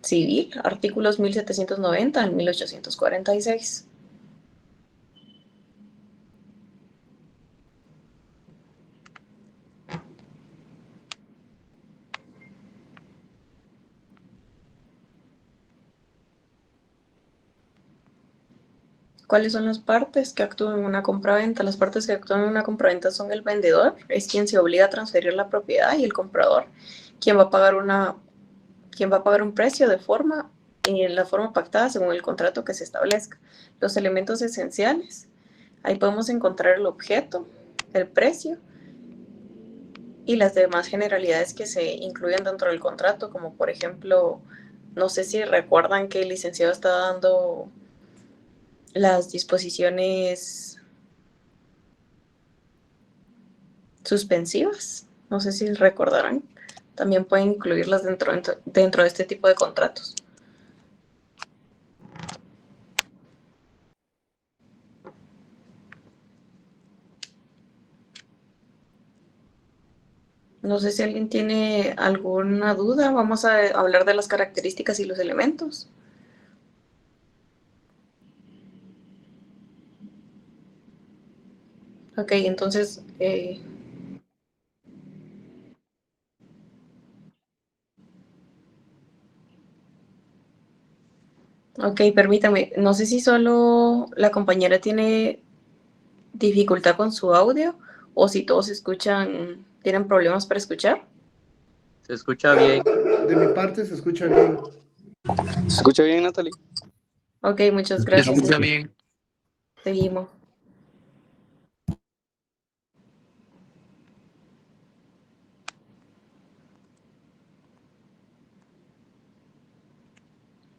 Civil, artículos 1790 al 1846. ¿Cuáles son las partes que actúan en una compraventa? Las partes que actúan en una compraventa son el vendedor, es quien se obliga a transferir la propiedad, y el comprador, quien va a pagar un precio de forma y en la forma pactada según el contrato que se establezca. Los elementos esenciales, ahí podemos encontrar el objeto, el precio y las demás generalidades que se incluyen dentro del contrato, como por ejemplo, no sé si recuerdan que el licenciado está dando las disposiciones suspensivas, no sé si recordarán, también pueden incluirlas dentro de este tipo de contratos. No sé si alguien tiene alguna duda, vamos a hablar de las características y los elementos. Ok, entonces, ok, permítame, no sé si solo la compañera tiene dificultad con su audio o si todos escuchan, tienen problemas para escuchar. Se escucha bien. De mi parte se escucha bien. ¿Se escucha bien, Natalie? Ok, muchas Se gracias. escucha bien. Seguimos.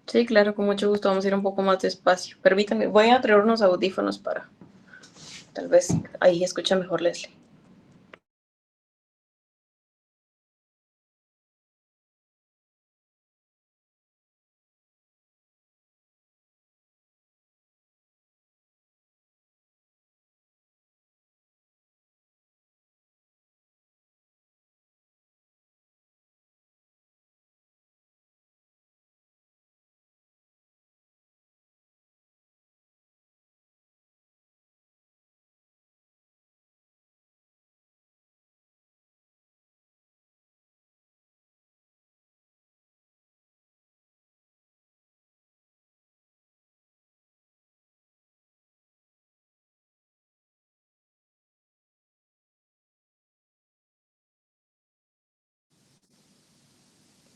Sí, claro, con mucho gusto. Vamos a ir un poco más despacio. Permítame, voy a traer unos audífonos para, tal vez ahí escucha mejor Leslie.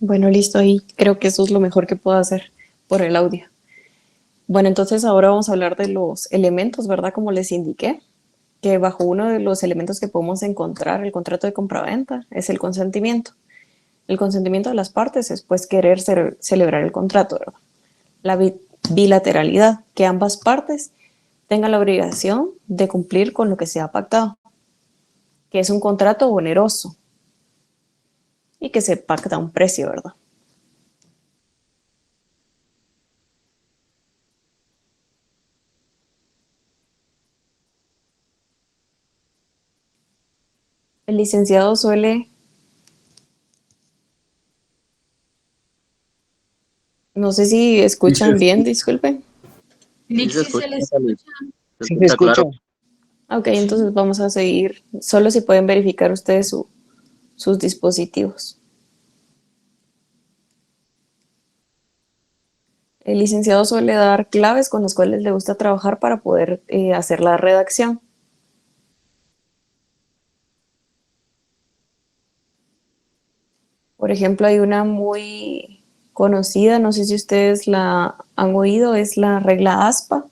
Bueno, listo, y creo que eso es lo mejor que puedo hacer por el audio. Bueno, entonces ahora vamos a hablar de los elementos, ¿verdad? Como les indiqué, que bajo uno de los elementos que podemos encontrar el contrato de compraventa es el consentimiento. El consentimiento de las partes es pues querer celebrar el contrato, ¿verdad? La bilateralidad, que ambas partes tengan la obligación de cumplir con lo que se ha pactado, que es un contrato oneroso y que se pacta un precio, ¿verdad? El licenciado suele, no sé si Sí se, escuchan bien, disculpen. Sí se Lixi escucha, se le Natalie. escucha. Se sí se escucha escucha. claro. Ok, Sí. entonces vamos a seguir, solo si pueden verificar ustedes sus dispositivos. El licenciado suele dar claves con las cuales le gusta trabajar para poder hacer la redacción. Por ejemplo, hay una muy conocida, no sé si ustedes la han oído, es la regla ASPA.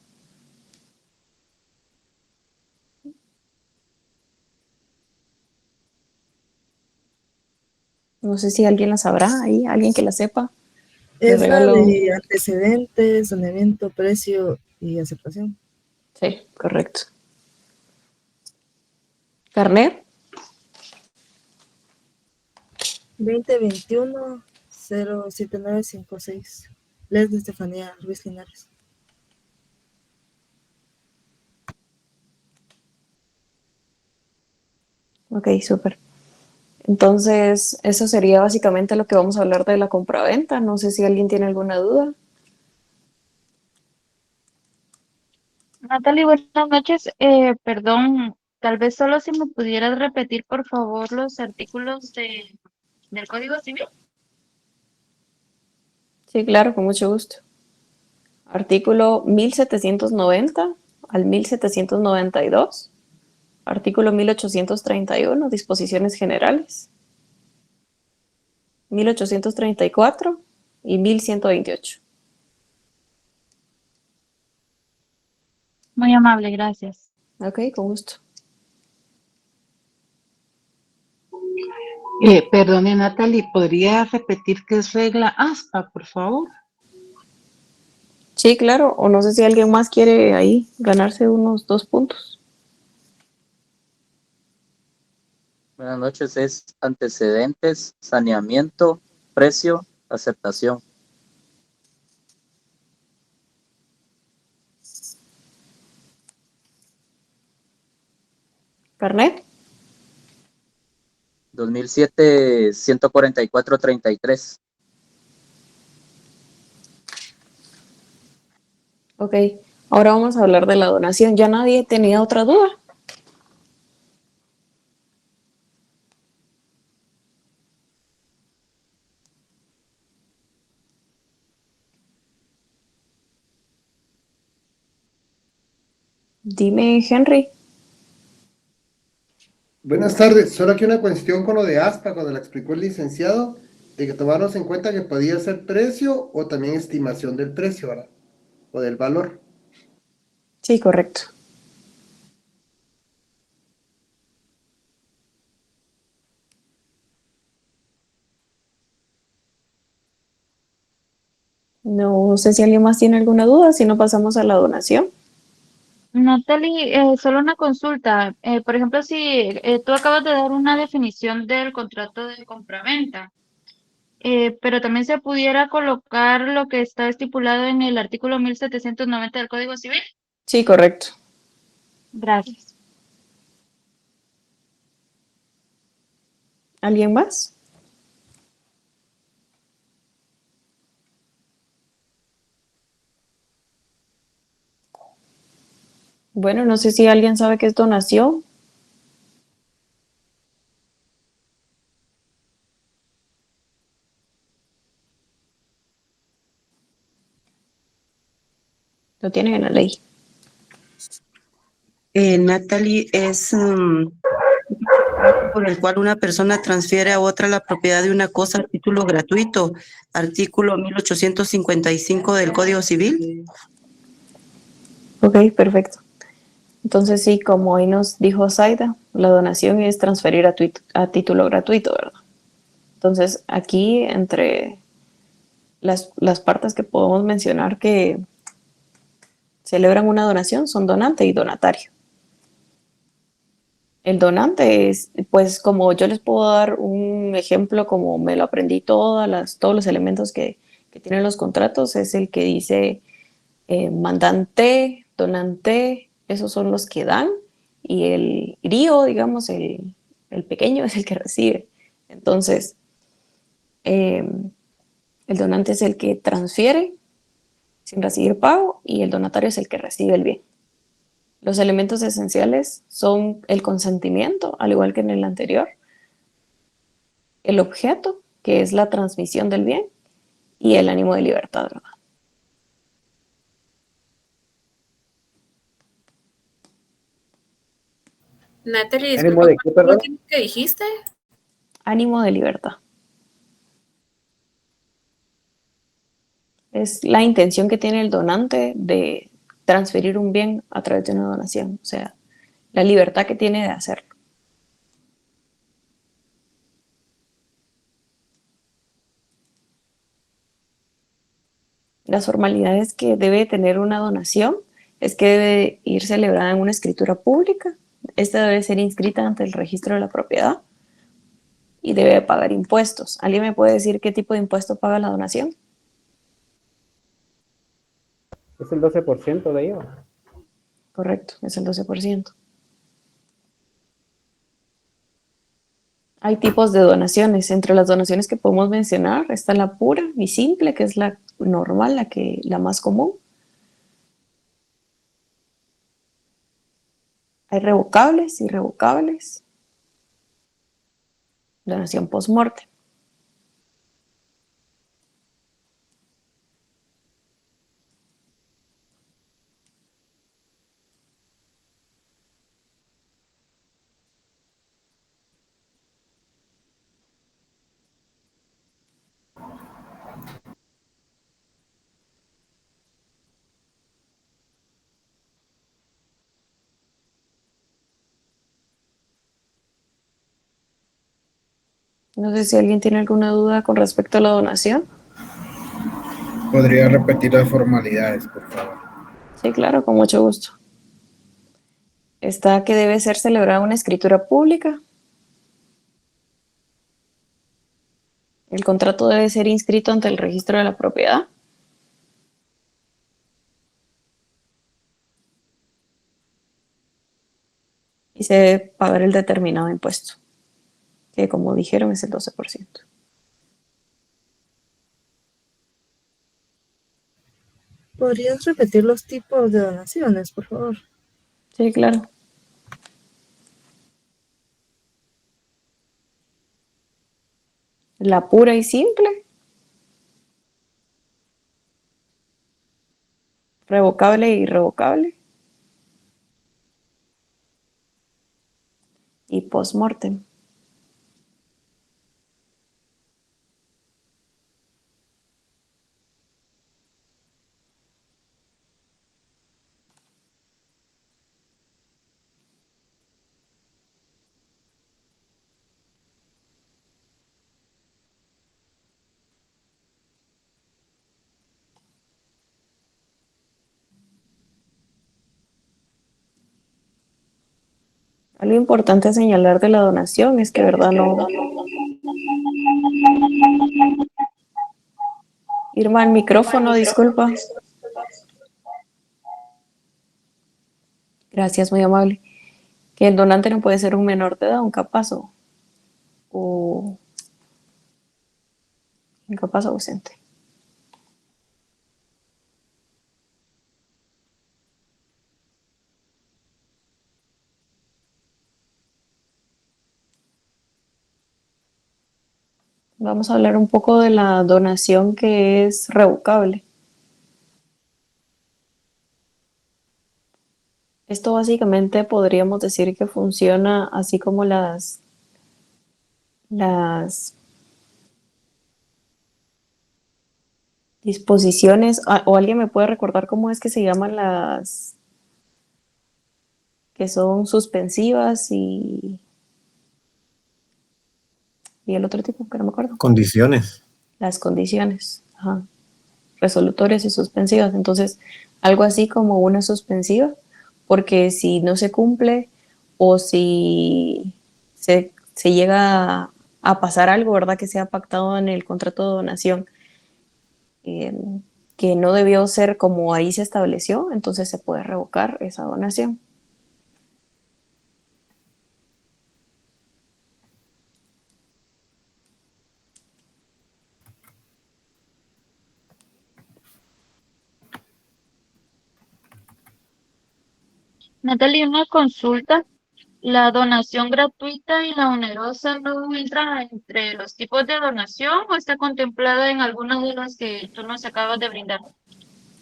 No sé si alguien la sabrá ahí, alguien que la sepa. Les Es la regalo. de antecedentes, saneamiento, precio y aceptación. Sí, correcto. Carnet. 2021-07956. Leslie Estefanía Ruiz Linares. Ok, súper. Entonces, eso sería básicamente lo que vamos a hablar de la compraventa. No sé si alguien tiene alguna duda. Natalie, buenas noches. Perdón, tal vez solo si me pudieras repetir, por favor, los artículos del Código Civil. Sí, claro, con mucho gusto. Artículo 1790 al 1792. Artículo 1831, disposiciones generales. 1834 y 1128. Muy amable, gracias. Ok, con gusto. Perdone, Natalie, ¿podría repetir qué es regla ASPA, por favor? Sí, claro, o no sé si alguien más quiere ahí ganarse unos 2 puntos. Buenas noches, es antecedentes, saneamiento, precio, aceptación. ¿Carnet? 2007, 144-33. Ok, ahora vamos a hablar de la donación. ¿Ya nadie tenía otra duda? Dime, Henry. Buenas tardes. Solo aquí una cuestión con lo de ASPA, cuando la explicó el licenciado, de que tomarnos en cuenta que podía ser precio o también estimación del precio, ¿verdad? O del valor. Sí, correcto. No sé si alguien más tiene alguna duda, si no pasamos a la donación. Natalie, solo una consulta. Por ejemplo, si tú acabas de dar una definición del contrato de compraventa, pero también se pudiera colocar lo que está estipulado en el artículo 1790 del Código Civil. Sí, correcto. Gracias. ¿Alguien más? Bueno, no sé si alguien sabe qué es donación. Lo tienen en la ley. Natalie, es por el cual una persona transfiere a otra la propiedad de una cosa a título gratuito, artículo 1855 del Código Civil. Ok, perfecto. Entonces sí, como hoy nos dijo Zaida, la donación es transferir a título gratuito, ¿verdad? Entonces aquí entre las partes que podemos mencionar que celebran una donación son donante y donatario. El donante es, pues como yo les puedo dar un ejemplo como me lo aprendí todos los elementos que tienen los contratos, es el que dice mandante, donante, esos son los que dan, y el río, digamos, el pequeño es el que recibe. Entonces, eh, el donante es el que transfiere sin recibir pago y el donatario es el que recibe el bien. Los elementos esenciales son el consentimiento, al igual que en el anterior, el objeto, que es la transmisión del bien, y el ánimo de libertad, ¿verdad? Natalie, ¿Ánimo disculpa, de ¿cuál qué, fue lo perdón? último que dijiste? Ánimo de libertad. Es la intención que tiene el donante de transferir un bien a través de una donación, o sea, la libertad que tiene de hacerlo. Las formalidades que debe tener una donación es que debe ir celebrada en una escritura pública, esta debe ser inscrita ante el registro de la propiedad y debe pagar impuestos. ¿Alguien me puede decir qué tipo de impuesto paga la donación? Es el 12% de IVA. Correcto, es el 12%. Hay tipos de donaciones. Entre las donaciones que podemos mencionar está la pura y simple, que es la normal, la más común. Hay revocables, irrevocables. Donación post-mortem. No sé si alguien tiene alguna duda con respecto a la donación. ¿Podría repetir las formalidades, por favor? Sí, claro, con mucho gusto. Está que debe ser celebrada una escritura pública. El contrato debe ser inscrito ante el registro de la propiedad. Y se debe pagar el determinado impuesto, que como dijeron es el 12%. ¿Podrías repetir los tipos de donaciones, por favor? Sí, claro. La pura y simple, revocable e irrevocable, y post-mortem. Algo importante a señalar de la donación es que, ¿verdad? No. Irma, el micrófono, disculpa. Gracias, muy amable. Que el donante no puede ser un menor de edad, un capaz o incapaz o ausente. Vamos a hablar un poco de la donación que es revocable. Esto básicamente podríamos decir que funciona así como las disposiciones, o alguien me puede recordar cómo es que se llaman las que son suspensivas y el otro tipo que no me acuerdo. Condiciones. Las condiciones, ajá, resolutorias y suspensivas. Entonces, algo así como una suspensiva, porque si no se cumple o si se llega a pasar algo, ¿verdad? Que sea pactado en el contrato de donación, eh, que no debió ser como ahí se estableció, entonces se puede revocar esa donación. Natalie, una consulta. ¿La donación gratuita y la onerosa no entran entre los tipos de donación o está contemplada en alguna de las que tú nos acabas de brindar?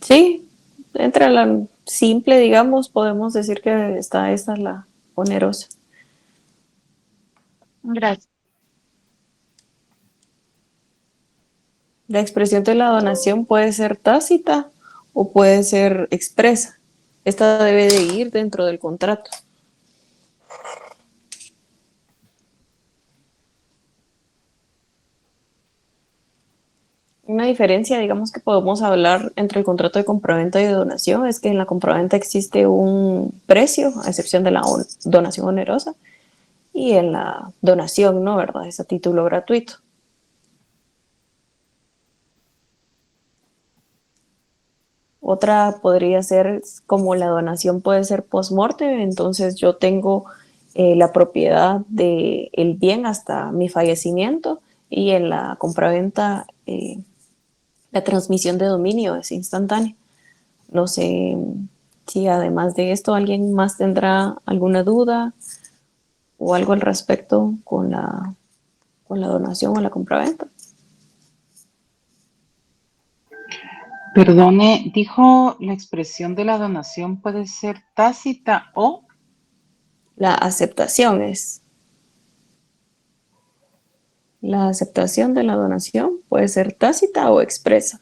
Sí, entre la simple, digamos, podemos decir que esta es la onerosa. Gracias. La expresión de la donación puede ser tácita o puede ser expresa. Esta debe de ir dentro del contrato. Una diferencia, digamos, que podemos hablar entre el contrato de compraventa y de donación es que en la compraventa existe un precio, a excepción de la donación onerosa, y en la donación, ¿no? ¿Verdad? Es a título gratuito. Otra podría ser como la donación puede ser post-mortem, entonces yo tengo la propiedad del bien hasta mi fallecimiento, y en la compraventa la transmisión de dominio es instantánea. No sé si además de esto alguien más tendrá alguna duda o algo al respecto con la donación o la compraventa. Perdone, dijo la expresión de la donación puede ser tácita o La aceptación es. La aceptación de la donación puede ser tácita o expresa.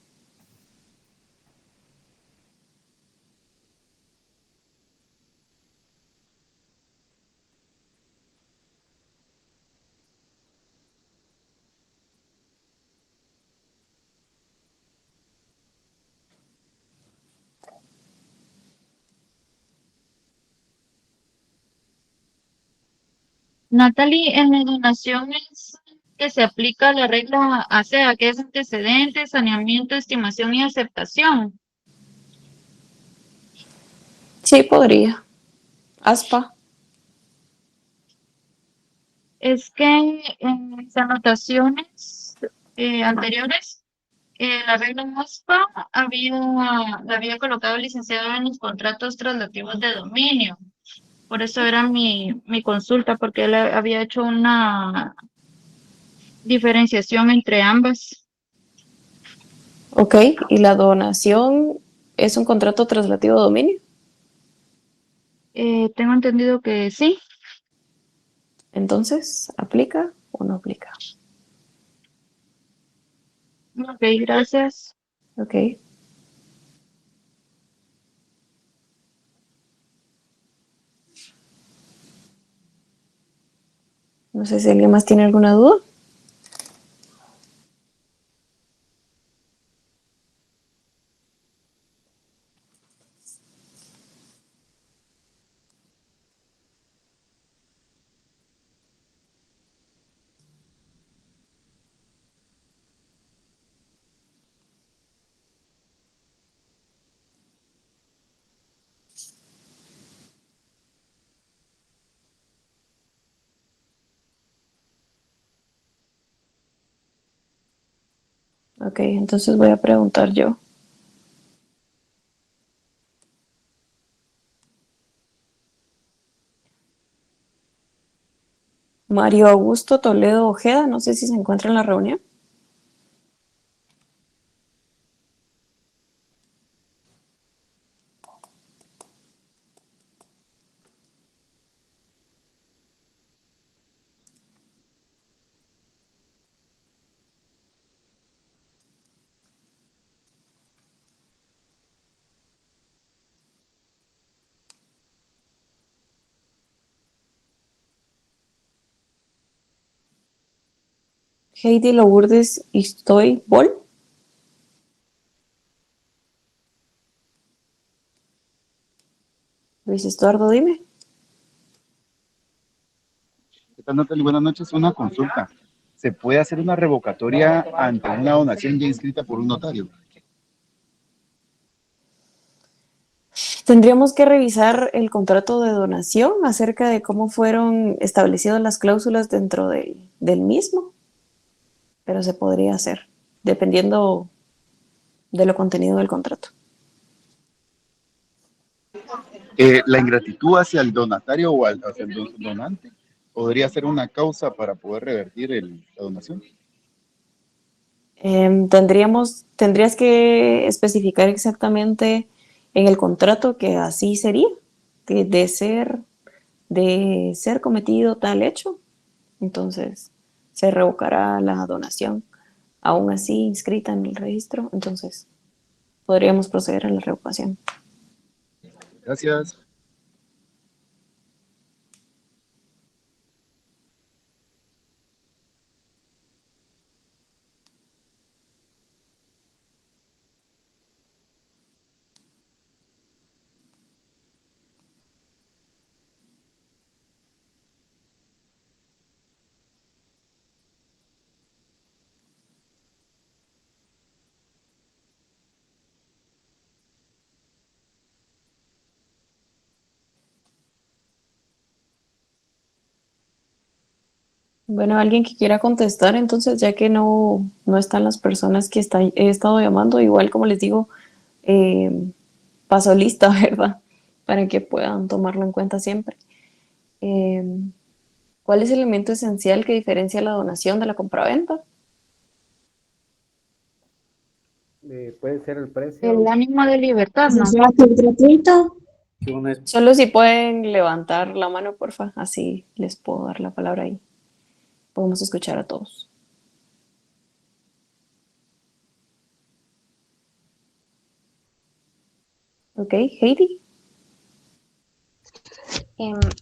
Natalie, en las donaciones que se aplica la regla ASEA, que es antecedentes, saneamiento, estimación y aceptación. Sí, podría. Aspa. Es que en mis anotaciones anteriores, la regla ASPA la había colocado el licenciado en los contratos traslativos de dominio. Por eso era mi consulta, porque él había hecho una diferenciación entre ambas. Ok, ¿y la donación es un contrato traslativo de dominio? Tengo entendido que sí. Entonces, ¿aplica o no aplica? Ok, gracias. Ok. No sé si alguien más tiene alguna duda. Ok, entonces voy a preguntar yo. Mario Augusto Toledo Ojeda, no sé si se encuentra en la reunión. Heidi Lourdes Istoy Bol. Luis Estuardo, dime. ¿Qué tal, Natalie? Buenas noches. Una consulta. ¿Se puede hacer una revocatoria ante una donación ya inscrita por un notario? Tendríamos que revisar el contrato de donación acerca de cómo fueron establecidas las cláusulas dentro del mismo, pero se podría hacer, dependiendo de lo contenido del contrato. La ingratitud hacia el donatario o hacia el donante podría ser una causa para poder revertir la donación. Tendrías que especificar exactamente en el contrato que así sería, que de ser cometido tal hecho, entonces se revocará la donación, aún así inscrita en el registro, entonces podríamos proceder a la revocación. Gracias. Bueno, alguien que quiera contestar, entonces, ya que no están las personas que he estado llamando, igual como les digo, eh, paso lista, ¿verdad? Para que puedan tomarlo en cuenta siempre. Eh, ¿Cuál es el elemento esencial que diferencia la donación de la compraventa? Puede ser el El precio. ánimo de libertad, ¿no? Solo si pueden levantar la mano, porfa, así les puedo dar la palabra ahí. Podemos escuchar a todos. Ok, Heidi.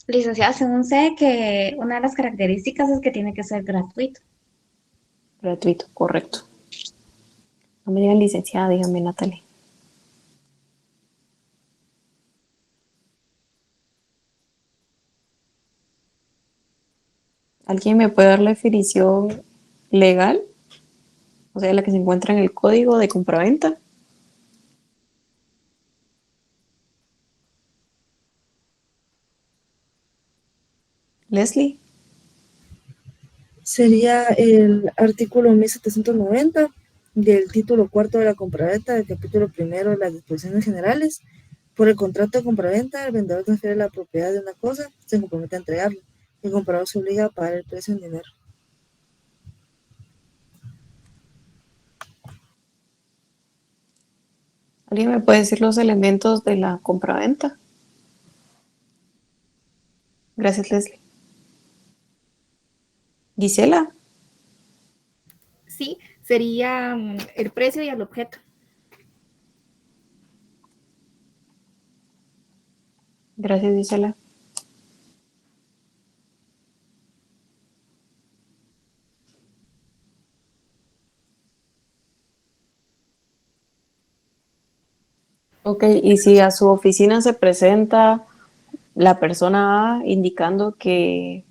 Licenciada, según sé que una de las características es que tiene que ser gratuito. Gratuito, correcto. No me digan licenciada, díganme Natalie. ¿Alguien me puede dar la definición legal? O sea, la que se encuentra en el código de compraventa. Leslie. Sería el artículo 1790 del título cuarto de la compraventa, del capítulo primero de las disposiciones generales. Por el contrato de compraventa, el vendedor transfiere la propiedad de una cosa, se compromete a entregarlo. El comprador se obliga a pagar el precio en dinero. ¿Alguien me puede decir los elementos de la compraventa? Gracias, Leslie. Gisela. Sí, sería el precio y el objeto. Gracias, Gisela. Ok, y si a su oficina se presenta la persona A indicando que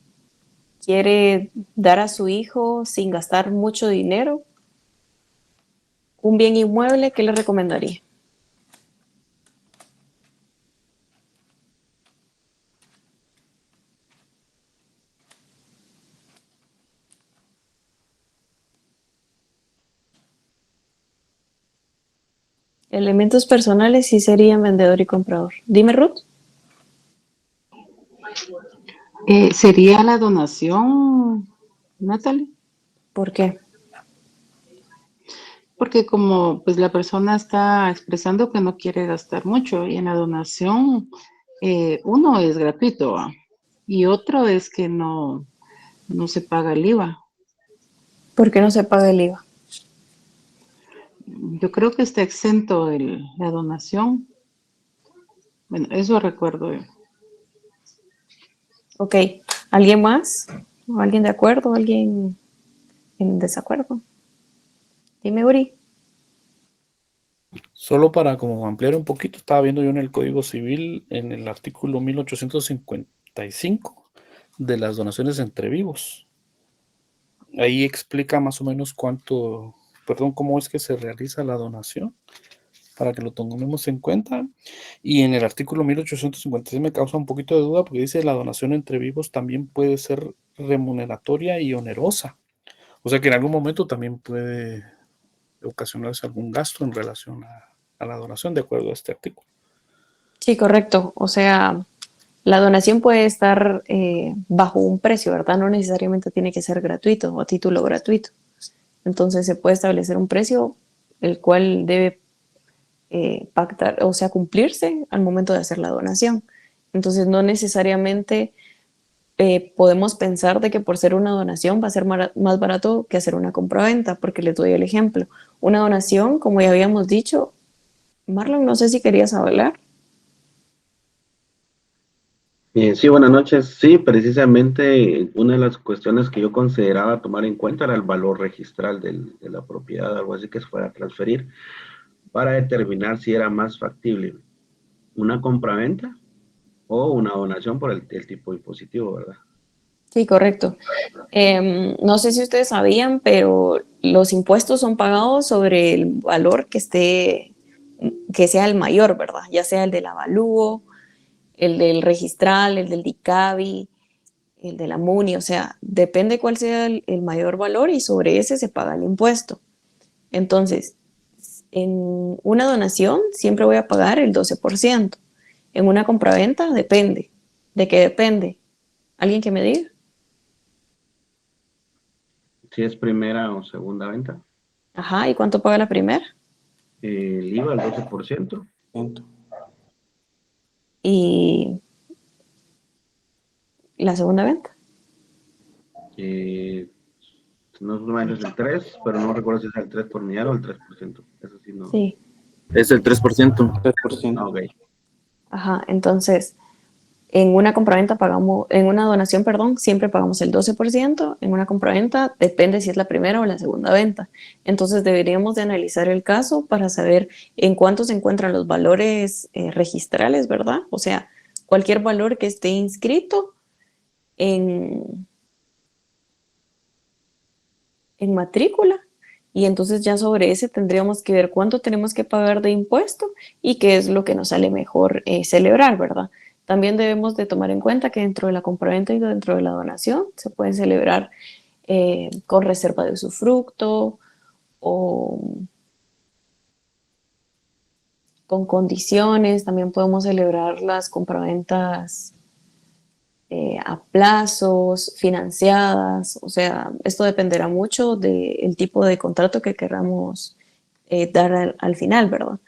quiere dar a su hijo sin gastar mucho dinero un bien inmueble, ¿qué le recomendaría? Elementos personales sí serían vendedor y comprador. Dime, Ruth. ¿Sería la donación, Natalie? ¿Por qué? Porque como pues la persona está expresando que no quiere gastar mucho y en la donación uno es gratuito, ¿va? Y otro es que no se paga el IVA. ¿Por qué no se paga el IVA? Yo creo que está exento la donación. Bueno, eso recuerdo yo. Ok, ¿alguien más? ¿O ¿Alguien de acuerdo? ¿Alguien en desacuerdo? Dime, Uri. Solo para como ampliar un poquito, estaba viendo yo en el Código Civil, en el artículo 1855 de las donaciones entre vivos. Ahí explica más o menos cómo es que se realiza la donación, para que lo tomemos en cuenta. Y en el artículo 1856 me causa un poquito de duda porque dice la donación entre vivos también puede ser remuneratoria y onerosa. O sea que en algún momento también puede ocasionarse algún gasto en relación a la donación, de acuerdo a este artículo. Sí, correcto. O sea, la donación puede estar bajo un precio, ¿verdad? No necesariamente tiene que ser gratuito o a título gratuito. Entonces se puede establecer un precio el cual debe pactar, o sea, cumplirse al momento de hacer la donación. Entonces no necesariamente podemos pensar de que por ser una donación va a ser más barato que hacer una compraventa, porque les doy el ejemplo. Una donación, como ya habíamos dicho, Marlon, no sé si querías hablar. Sí, buenas noches. Sí, precisamente una de las cuestiones que yo consideraba tomar en cuenta era el valor registral de la propiedad, algo así que se fuera a transferir, para determinar si era más factible una compraventa o una donación por el tipo impositivo, ¿verdad? Sí, correcto. No sé si ustedes sabían, pero los impuestos son pagados sobre el valor que sea el mayor, ¿verdad? Ya sea el del avalúo, el del registral, el del DICABI, el de la MUNI, o sea, depende cuál sea el mayor valor y sobre ese se paga el impuesto. Entonces, en una donación siempre voy a pagar el 12%. En una compraventa depende. ¿De qué depende? ¿Alguien que me diga? Si es primera o segunda venta. Ajá, ¿y cuánto paga la primera? El IVA al 12%. ¿Y la segunda venta? No es más es el 3, pero no recuerdo si es el 3 por millar o el 3%. Eso sí no. Sí. Es el 3%. Ah, ok. Ajá, entonces, en una compraventa pagamos, en una donación, perdón, siempre pagamos el 12%, en una compraventa depende si es la primera o la segunda venta. Entonces deberíamos de analizar el caso para saber en cuánto se encuentran los valores registrales, ¿verdad? O sea, cualquier valor que esté inscrito en matrícula, y entonces ya sobre ese tendríamos que ver cuánto tenemos que pagar de impuesto y qué es lo que nos sale mejor celebrar, ¿verdad? También debemos de tomar en cuenta que dentro de la compraventa y dentro de la donación se pueden celebrar con reserva de usufructo o con condiciones. También podemos celebrar las compraventas a plazos, financiadas. O sea, esto dependerá mucho del tipo de contrato que queramos dar al final, ¿verdad?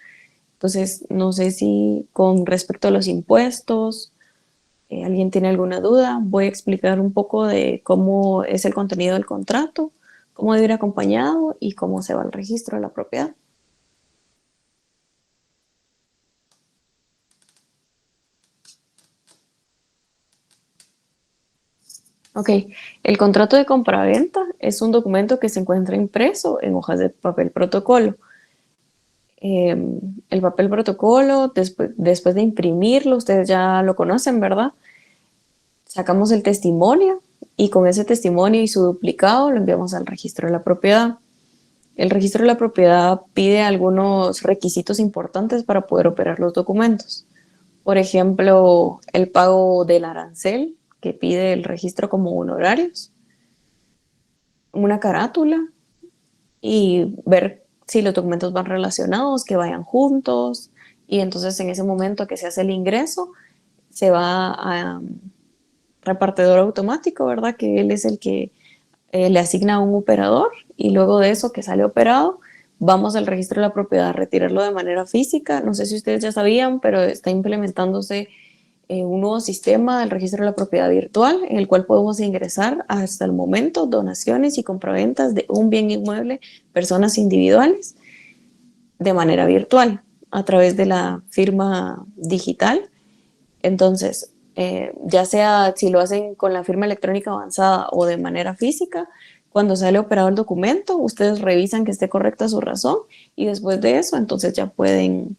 Entonces, no sé si con respecto a los impuestos, ¿alguien tiene alguna duda? Voy a explicar un poco de cómo es el contenido del contrato, cómo debe ir acompañado y cómo se va al registro de la propiedad. Ok, el contrato de compraventa es un documento que se encuentra impreso en hojas de papel protocolo. El papel protocolo, después de imprimirlo, ustedes ya lo conocen, ¿verdad? Sacamos el testimonio y con ese testimonio y su duplicado lo enviamos al registro de la propiedad. El registro de la propiedad pide algunos requisitos importantes para poder operar los documentos. Por ejemplo, el pago del arancel que pide el registro como honorarios, una carátula y ver si los documentos van relacionados, que vayan juntos, y entonces en ese momento que se hace el ingreso, se va a repartidor automático, ¿verdad? Que él es el que le asigna a un operador y luego de eso que sale operado, vamos al registro de la propiedad a retirarlo de manera física. No sé si ustedes ya sabían, pero está implementándose un nuevo sistema del registro de la propiedad virtual en el cual podemos ingresar hasta el momento donaciones y compraventas de un bien inmueble, personas individuales, de manera virtual a través de la firma digital. Entonces, ya sea si lo hacen con la firma electrónica avanzada o de manera física, cuando sale operado el documento, ustedes revisan que esté correcta su razón y después de eso, entonces ya pueden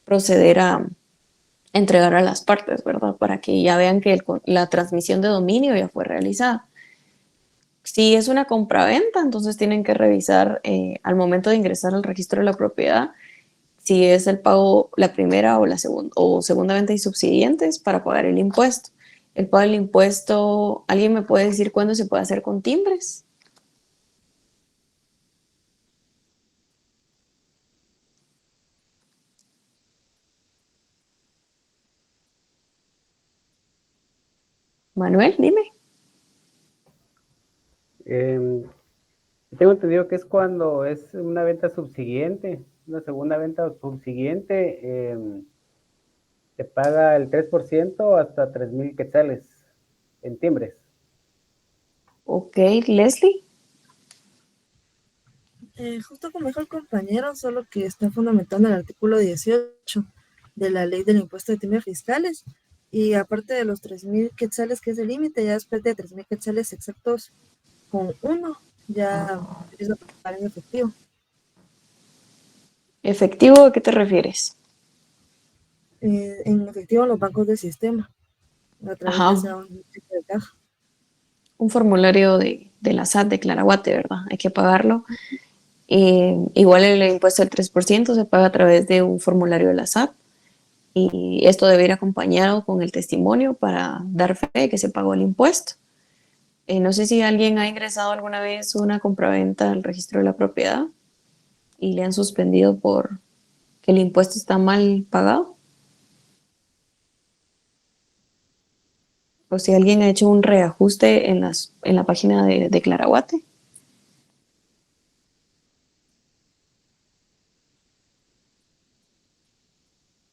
proceder a entregar a las partes, ¿verdad? Para que ya vean que la transmisión de dominio ya fue realizada. Si es una compraventa, entonces tienen que revisar al momento de ingresar al registro de la propiedad si es el pago la primera o la segunda venta y subsiguientes para pagar el impuesto. El pago del impuesto, ¿alguien me puede decir cuándo se puede hacer con timbres? Manuel, dime. Tengo entendido que es cuando es una venta subsiguiente, una segunda venta subsiguiente, se paga el 3% hasta 3,000 quetzales en timbres. Ok, Leslie. Justo como dijo el compañero, solo que está fundamentando el artículo 18 de la ley del impuesto de timbres fiscales. Y aparte de los 3,000 quetzales, que es el límite, ya después de 3,000 quetzales exactos con uno, ya empieza a pagar en efectivo. ¿Efectivo a qué te refieres? En efectivo en los bancos del sistema, a través Ajá. de esa un tipo de caja. Un formulario de la SAT de Claraguate, ¿verdad? Hay que pagarlo. Igual el impuesto del 3% se paga a través de un formulario de la SAT y esto debe ir acompañado con el testimonio para dar fe de que se pagó el impuesto. No sé si alguien ha ingresado alguna vez una compraventa al registro de la propiedad y le han suspendido por que el impuesto está mal pagado. O si alguien ha hecho un reajuste en la página de Claraguate.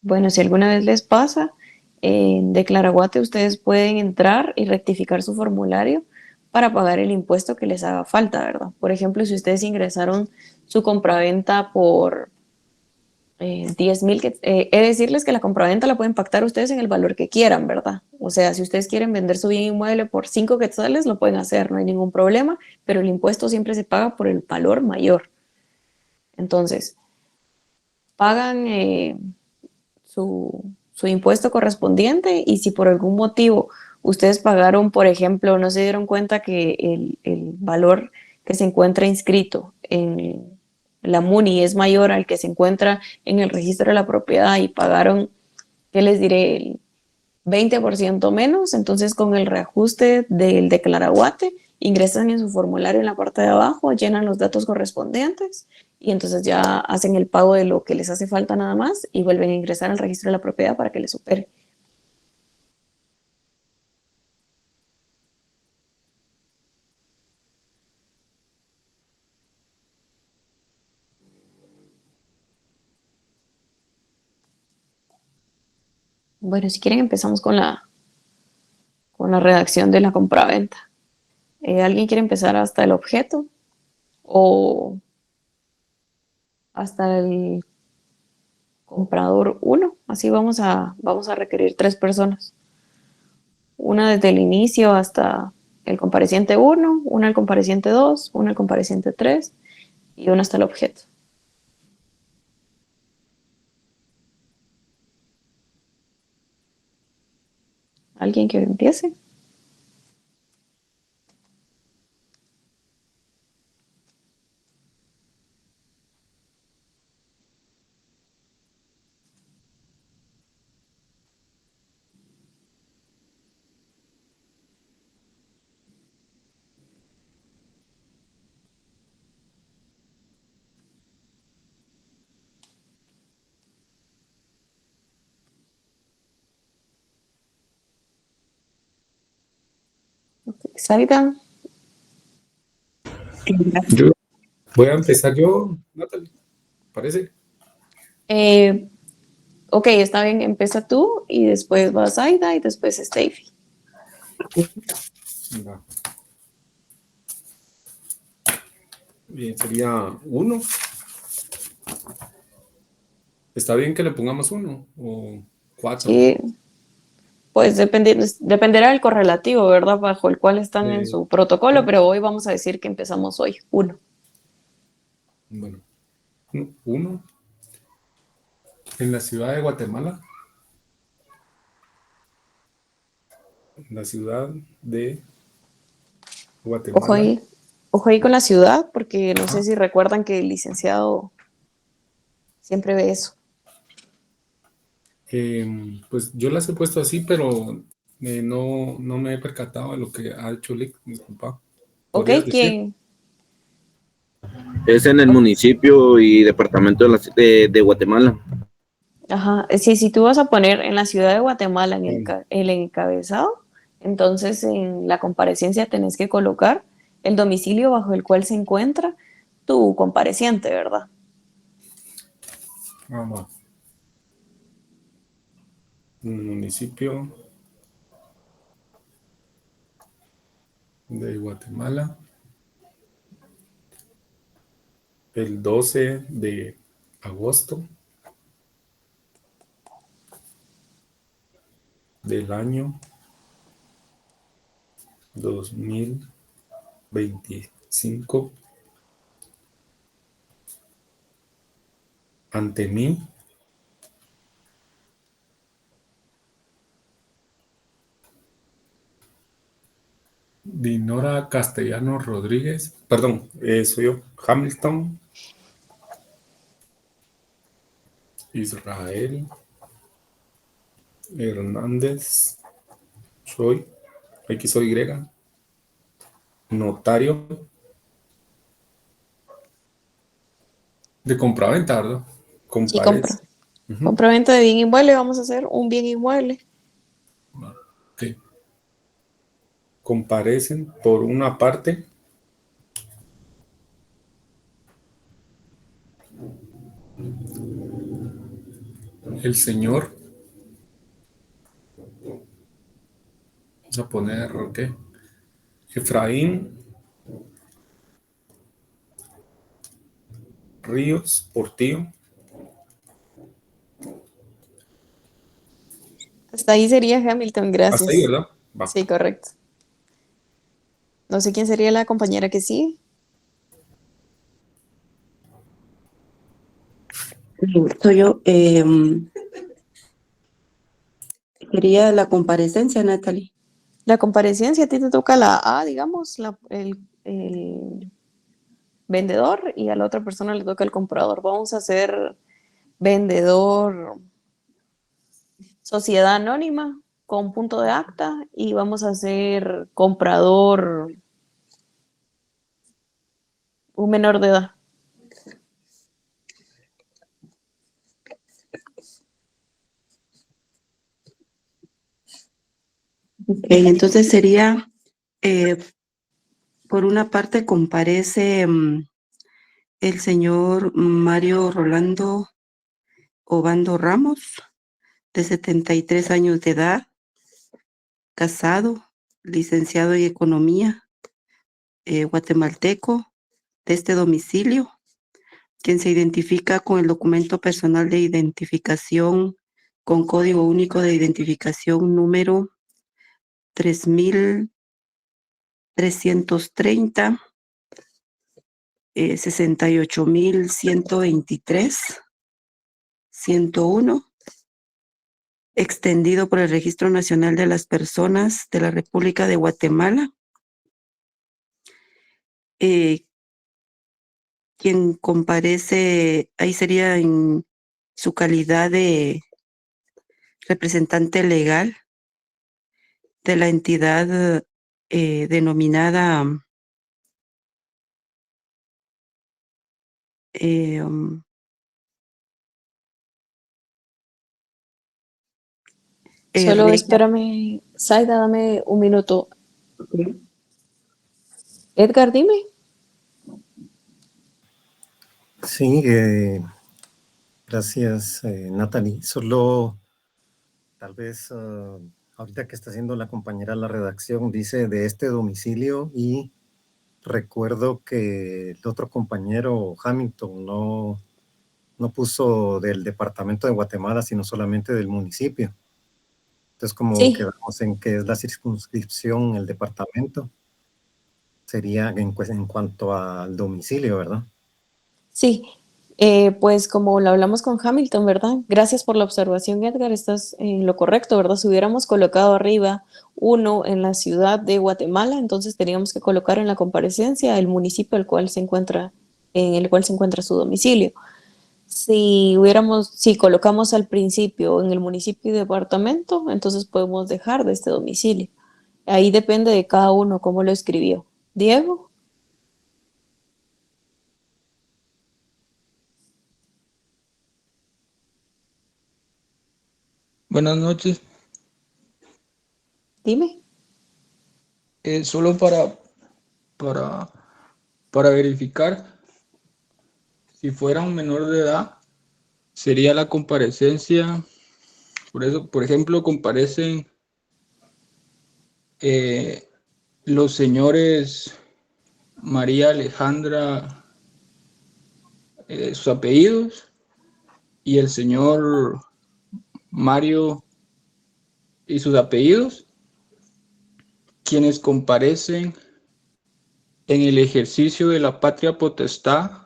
Bueno, si alguna vez les pasa, de Claraguate ustedes pueden entrar y rectificar su formulario para pagar el impuesto que les haga falta, ¿verdad? Por ejemplo, si ustedes ingresaron su compraventa por 10,000, he de decirles que la compraventa la pueden pactar ustedes en el valor que quieran, ¿verdad? O sea, si ustedes quieren vender su bien inmueble por 5 quetzales, lo pueden hacer, no hay ningún problema, pero el impuesto siempre se paga por el valor mayor. Entonces, pagan su impuesto correspondiente y si por algún motivo ustedes pagaron, por ejemplo, no se dieron cuenta que el valor que se encuentra inscrito en la MUNI es mayor al que se encuentra en el registro de la propiedad y pagaron, ¿qué les diré? El 20% menos, entonces con el reajuste del declaraguate ingresan en su formulario en la parte de abajo, llenan los datos correspondientes y entonces ya hacen el pago de lo que les hace falta nada más y vuelven a ingresar al registro de la propiedad para que les supere. Bueno, si quieren empezamos con la redacción de la compraventa. ¿Alguien quiere empezar hasta el objeto o hasta el comprador 1? Así vamos a requerir 3 personas. Una desde el inicio hasta el compareciente 1, una al compareciente 2, una al compareciente 3 y una hasta el objeto. ¿Alguien que empiece? Salgan. Yo voy a empezar yo, Natalie, ¿parece? Ok, está bien, empieza tú y después va Zaida y después Steffi. Va. Bien, sería 1. ¿Está bien que le pongamos 1 o 4? Sí, pues dependerá del correlativo, ¿verdad? Bajo el cual están en su protocolo, pero hoy vamos a decir que empezamos hoy, 1. Bueno, 1. En la ciudad de Guatemala. En la ciudad de Guatemala. Ojo ahí con la ciudad, porque no sé si recuerdan que el licenciado siempre ve eso. Pues yo las he puesto así, pero no me he percatado de lo que ha hecho Lick, disculpa. Ok, ¿quién? Es en el municipio y departamento de Guatemala. Ajá, sí, si tú vas a poner en la ciudad de Guatemala en el encabezado, entonces en la comparecencia tenés que colocar el domicilio bajo el cual se encuentra tu compareciente, ¿verdad? Vamos. Municipio de Guatemala. El 12 de agosto del año 2025. Ante mí. Dinora Castellano Rodríguez. Perdón, soy yo. Hamilton. Israel Hernández. Soy XOY. notario de compraventa, ¿verdad? Sí, Comparece. Ujú. compraventa de bien inmueble, vamos a hacer un bien inmueble. Ok. Comparecen por una parte el señor, vamos a poner, ok, Efraín Ríos Portillo, Hasta ahí sería Hamilton, hasta ahí, gracias. ¿verdad? Va. Sí, correcto. No sé quién sería la compañera que sí. Soy yo. Quería la comparecencia, Natalie. La comparecencia, a ti te toca la A, digamos, el vendedor, y a la otra persona le toca el comprador. Vamos a hacer vendedor, sociedad anónima con punto de acta, y vamos a hacer comprador, un menor de edad. Ok, entonces sería, por una parte comparece el señor Mario Rolando Obando Ramos, de 73 años de edad, casado, licenciado en economía, guatemalteco, de este domicilio, quien se identifica con el documento personal de identificación con código único de identificación número 3330, 68,123, 101, extendido por el Registro Nacional de las Personas de la República de Guatemala, quien comparece, ahí sería en su calidad de representante legal de la entidad denominada Solo Reina. espérame, Zaida, dame un minuto. Edgar, dime. Sí, gracias, Natalie. Solo tal vez ahorita que está haciendo la compañera la redacción, dice de este domicilio, y recuerdo que el otro compañero, Hamilton, no puso del departamento de Guatemala, sino solamente del municipio. Entonces, como Sí. quedamos en que es la circunscripción, el departamento, sería en cuanto al domicilio, ¿verdad? Sí, pues como lo hablamos con Hamilton, ¿verdad? Gracias por la observación, Edgar, estás en lo correcto, ¿verdad? Si hubiéramos colocado arriba uno en la ciudad de Guatemala, entonces teníamos que colocar en la comparecencia el municipio en el cual se encuentra su domicilio. Si colocamos al principio en el municipio y departamento, entonces podemos dejar de este domicilio. Ahí depende de cada uno cómo lo escribió. Diego. Buenas noches. Dime. Solo para verificar, si fuera un menor de edad, sería la comparecencia. Por eso, por ejemplo, comparecen los señores María Alejandra, sus apellidos, y el señor Mario y sus apellidos, quienes comparecen en el ejercicio de la patria potestad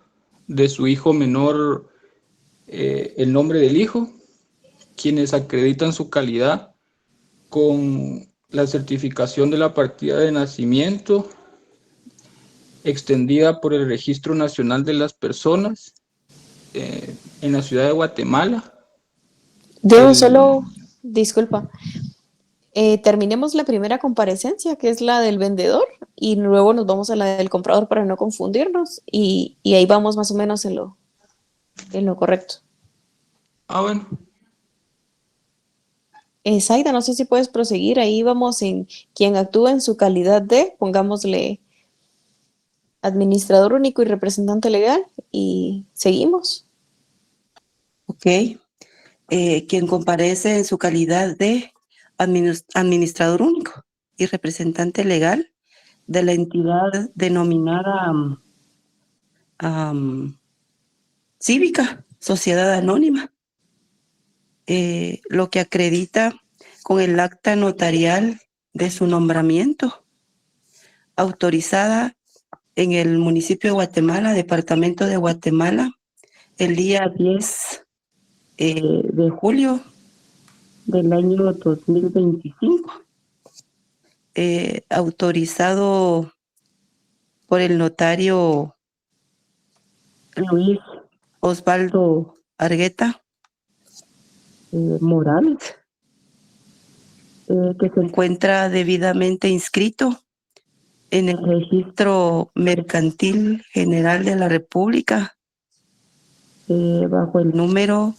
de su hijo menor, el nombre del hijo, quienes acreditan su calidad con la certificación de la partida de nacimiento extendida por el Registro Nacional de las Personas en la ciudad de Guatemala. Diego, solo, disculpa, Terminemos la primera comparecencia, que es la del vendedor, y luego nos vamos a la del comprador para no confundirnos, y ahí vamos más o menos en lo correcto. Ah, bueno. Zaida, no sé si puedes proseguir, ahí vamos en quien actúa en su calidad de, pongámosle administrador único y representante legal, y seguimos. Ok. Quien comparece en su calidad de administrador único y representante legal de la entidad denominada cívica, sociedad anónima, lo que acredita con el acta notarial de su nombramiento, autorizada en el municipio de Guatemala, departamento de Guatemala, el día 10 de julio del año 2025, autorizado por el notario Luis Osvaldo Argueta Morales, que se encuentra debidamente inscrito en el Registro Mercantil General de la República, bajo el número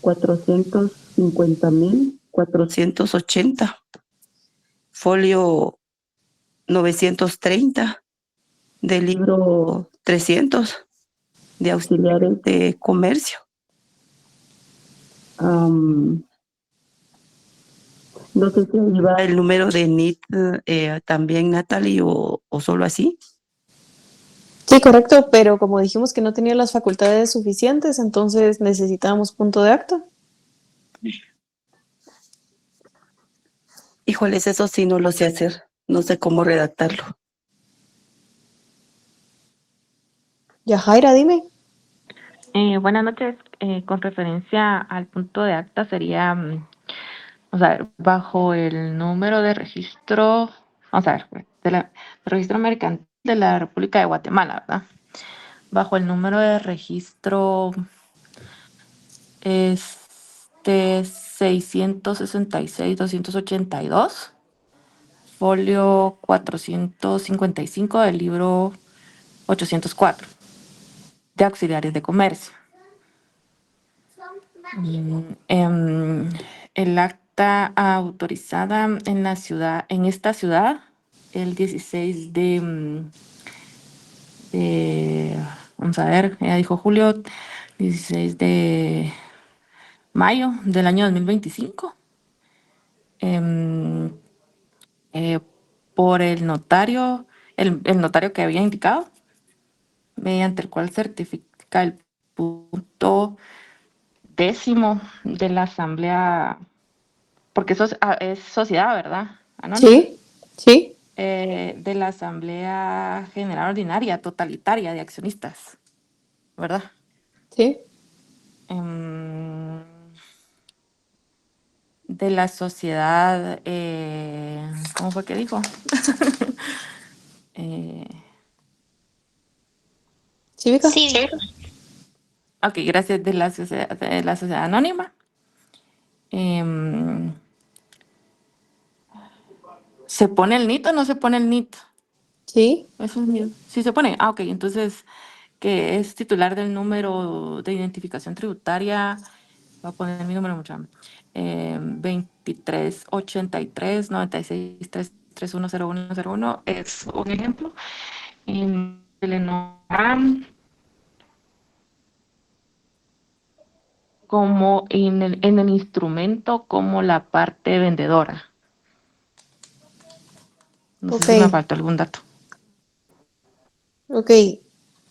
450.480, folio 930 del libro 300 de auxiliares de comercio. No sé si ahí va el número de NIT también, Natalie, o solo así. Sí, correcto, pero como dijimos que no tenía las facultades suficientes, entonces necesitábamos punto de acta. Híjoles, eso sí no lo sé hacer. No sé cómo redactarlo. Yajaira, dime. Buenas noches. Con referencia al punto de acta sería, vamos a ver, bajo el número de registro, vamos a ver, del registro mercantil de la República de Guatemala, ¿verdad? Bajo el número de registro 666-282, folio 455 del libro 804 de auxiliares de comercio. El acta autorizada en la ciudad, en esta ciudad, el 16 vamos a ver, ya dijo Julio, 16 de mayo del año 2025, por el notario, el notario que había indicado, mediante el cual certifica el punto 10º de la asamblea, porque eso es sociedad, ¿verdad? Anónima. Sí, sí. De la asamblea general ordinaria totalitaria de accionistas, ¿verdad? Sí. De la sociedad, ¿cómo fue que dijo? ¿Cívica? Sí. Ok, gracias, de la sociedad anónima. ¿Se pone el NIT o no se pone el NIT? Sí. Eso es mío. Sí se pone. Ah, ok, entonces, que es titular del número de identificación tributaria, voy a poner mi número mucho. 2383-96-3310101 es un ejemplo. Como en el instrumento como la parte vendedora. No sé si me faltó algún dato. Ok,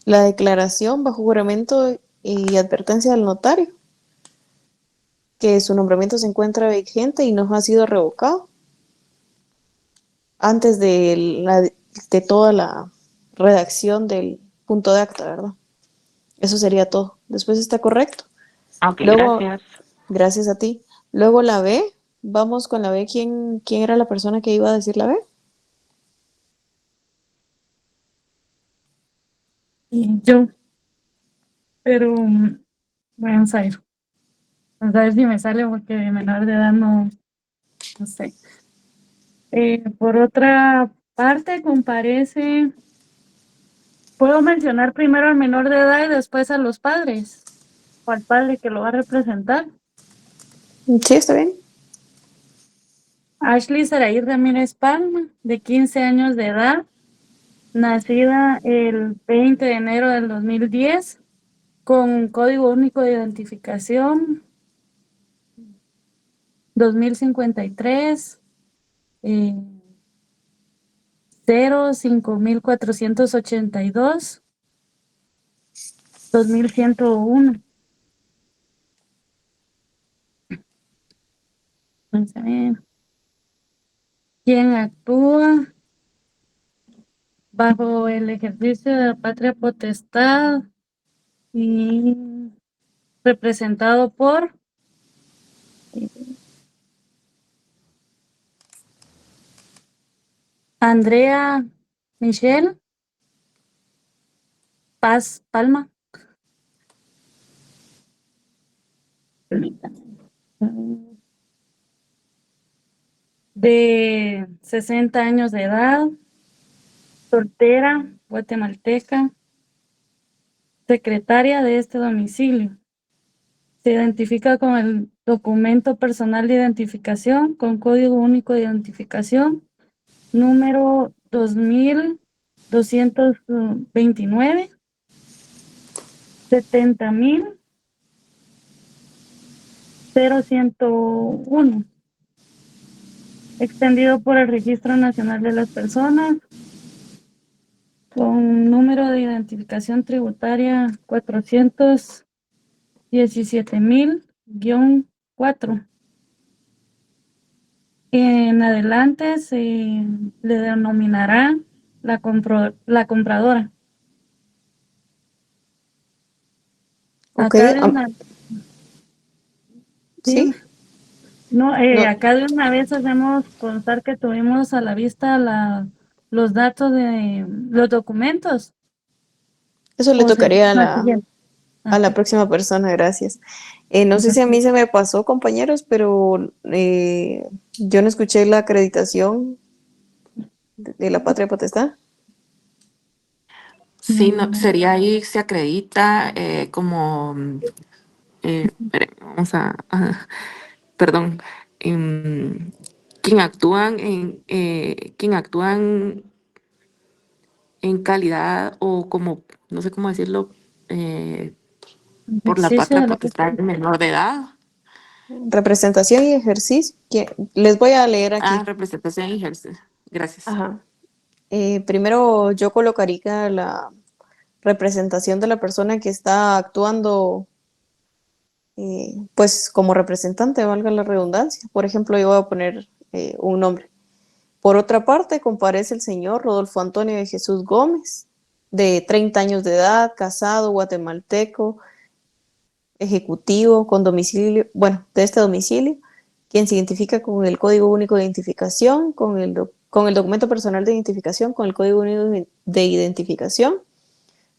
la declaración bajo juramento y advertencia del notario, que su nombramiento se encuentra vigente y no ha sido revocado antes de toda la redacción del punto de acta, ¿verdad? Eso sería todo. Después está correcto. Ok, Luego, gracias. gracias a ti. Luego la B, vamos con la B. ¿Quién era la persona que iba a decir la B? Y yo, pero vamos a ver. Vamos a ver si me sale porque de menor de edad no sé. Por otra parte, comparece, puedo mencionar primero al menor de edad y después a los padres, o al padre que lo va a representar. Sí, está bien. Ashley Saraí Ramírez Palma, de 15 años de edad, nacida el 20 de enero del 2010, con código único de identificación 2053, 05482, 2101. Vamos a ver. ¿Quién actúa bajo el ejercicio de la patria potestad y representado por Andrea Michelle Paz Palma? Permítame. De 60 años de edad, soltera, guatemalteca, secretaria de este domicilio. Se identifica con el documento personal de identificación con código único de identificación número 2229 70.01, extendido por el Registro Nacional de las Personas con número de identificación tributaria 417.000-4. En adelante se le denominará la compradora. Ok, Acá de una, sí. no, No, acá de una vez hacemos constar que tuvimos a la vista los datos de los documentos. eso le O se tocaría la siguiente. a la próxima persona, gracias. No sé si a mí se me pasó, compañeros, pero yo no escuché la acreditación de la patria potestad. Sí, no, sería ahí, se acredita como, espere, vamos perdón, quien actúan en calidad o como, no sé cómo decirlo, por la Ejercicio patria de la potestad potestad. del menor de edad. Representación y ejercicio. Les voy a leer aquí. Representación y ejercicio. Gracias. Ajá. Primero yo colocaría la representación de la persona que está actuando, pues como representante, valga la redundancia. Por ejemplo, yo voy a poner un nombre. Por otra parte, comparece el señor Rodolfo Antonio de Jesús Gómez, de 30 años de edad, casado, guatemalteco, ejecutivo, con domicilio, bueno, de este domicilio, quien se identifica con el Código Único de Identificación, con el documento personal de identificación, con el Código Único de Identificación,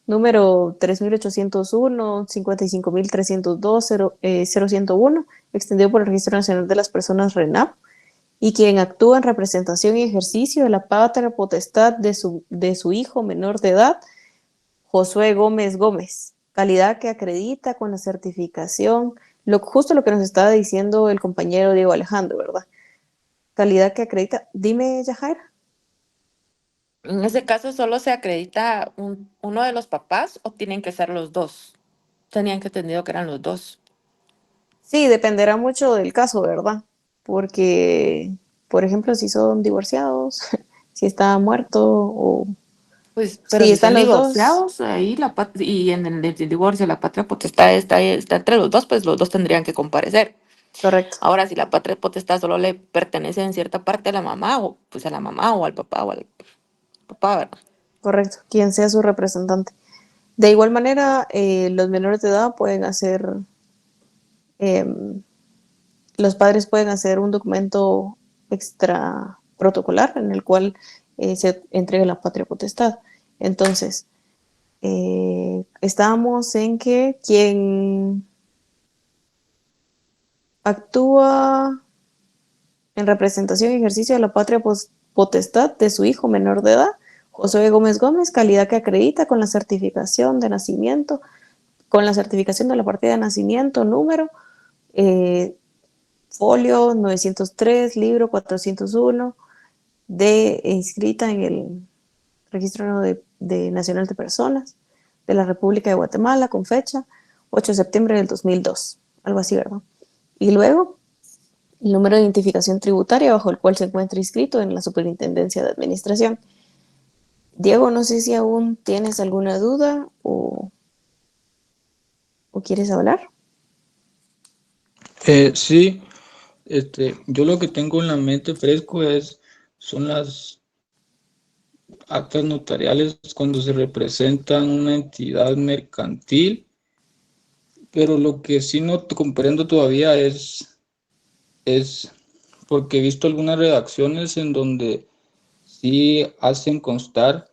número 3801, 55.302, 0101, extendido por el Registro Nacional de las Personas RENAP, y quien actúa en representación y ejercicio de la patria potestad de su hijo menor de edad, Josué Gómez Gómez, calidad que acredita con la certificación, justo lo que nos estaba diciendo el compañero Diego Alejandro, ¿verdad? Calidad que acredita. Dime, Yajaira. En ese caso, ¿solo se acredita uno de los papás o tienen que ser los dos? Tenían que entendido que eran los dos. Sí, dependerá mucho del caso, ¿verdad? Porque, por ejemplo, si son divorciados, si está muerto o Pues, pero si si son están los dos, divorciados, ahí y en el divorcio la patria potestad está entre los dos, pues los dos tendrían que comparecer. correcto, Ahora, si la patria potestad solo le pertenece en cierta parte a la mamá, o pues a la mamá o al papá, ¿verdad? correcto, quien sea su representante. De igual manera, los menores de edad pueden hacer, los padres pueden hacer un documento extra protocolar en el cual se entrega la patria potestad. Entonces, estábamos en que quien actúa en representación y ejercicio de la patria potestad de su hijo menor de edad, Josué Gómez Gómez, calidad que acredita con la certificación de nacimiento, con la certificación de la partida de nacimiento, número, folio 903, libro 401, inscrita en el Registro Nacional de Personas de la República de Guatemala, con fecha 8 de septiembre del 2002, algo así, ¿verdad? Y luego, el número de identificación tributaria bajo el cual se encuentra inscrito en la Superintendencia de Administración. Diego, no sé si aún tienes alguna duda o quieres hablar. Sí, yo lo que tengo en la mente fresco son las actas notariales cuando se representan una entidad mercantil, pero lo que sí no comprendo todavía es porque he visto algunas redacciones en donde sí hacen constar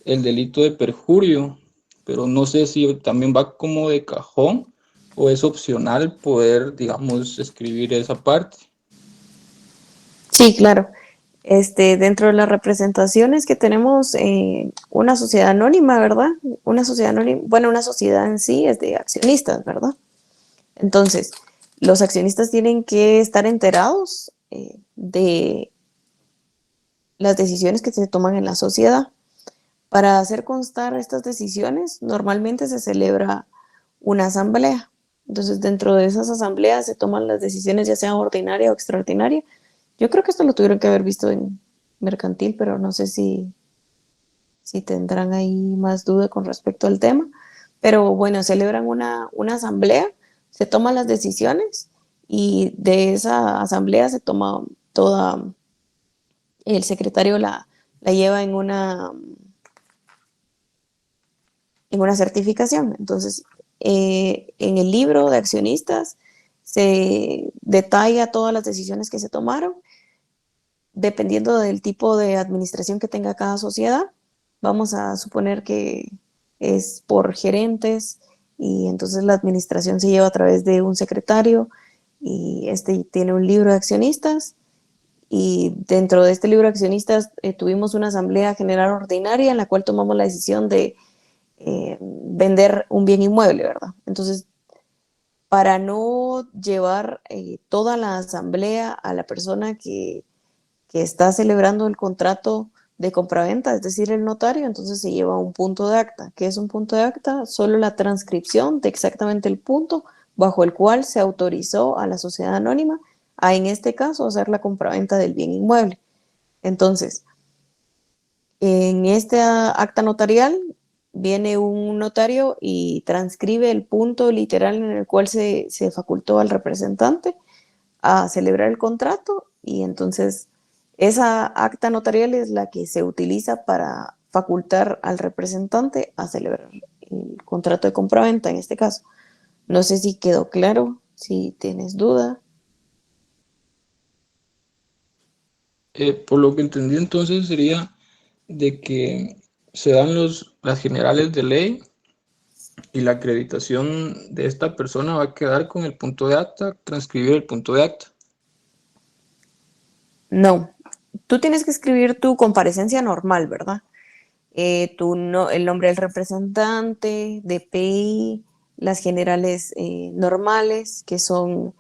el delito de perjurio, pero no sé si también va como de cajón o es opcional poder, digamos, escribir esa parte. Sí, claro. Dentro de las representaciones que tenemos, una sociedad anónima, ¿verdad? Una sociedad anónima, bueno, una sociedad en sí es de accionistas, ¿verdad? Entonces, los accionistas tienen que estar enterados de las decisiones que se toman en la sociedad. Para hacer constar estas decisiones, normalmente se celebra una asamblea. Entonces, dentro de esas asambleas se toman las decisiones, ya sea ordinaria o extraordinaria. Yo creo que esto lo tuvieron que haber visto en mercantil, pero no sé si tendrán ahí más duda con respecto al tema. Pero bueno, celebran una asamblea, se toman las decisiones y de esa asamblea se toma toda, el secretario la lleva en una certificación. Entonces, en el libro de accionistas se detalla todas las decisiones que se tomaron, dependiendo del tipo de administración que tenga cada sociedad. Vamos a suponer que es por gerentes y entonces la administración se lleva a través de un secretario y tiene un libro de accionistas, y dentro de este libro de accionistas tuvimos una asamblea general ordinaria en la cual tomamos la decisión de vender un bien inmueble, ¿verdad? Entonces, para no llevar toda la asamblea a la persona que está celebrando el contrato de compraventa, es decir, el notario, entonces se lleva un punto de acta. ¿Qué es un punto de acta? Solo la transcripción de exactamente el punto bajo el cual se autorizó a la sociedad anónima a, en este caso, hacer la compraventa del bien inmueble. Entonces, en esta acta notarial viene un notario y transcribe el punto literal en el cual se facultó al representante a celebrar el contrato, y entonces esa acta notarial es la que se utiliza para facultar al representante a celebrar el contrato de compraventa en este caso. No sé si quedó claro, si tienes duda. Por lo que entendí entonces sería de que se dan las generales de ley y la acreditación de esta persona va a quedar con el punto de acta, transcribir el punto de acta. No, tú tienes que escribir tu comparecencia normal, ¿verdad? El nombre del representante, DPI, las generales normales, que son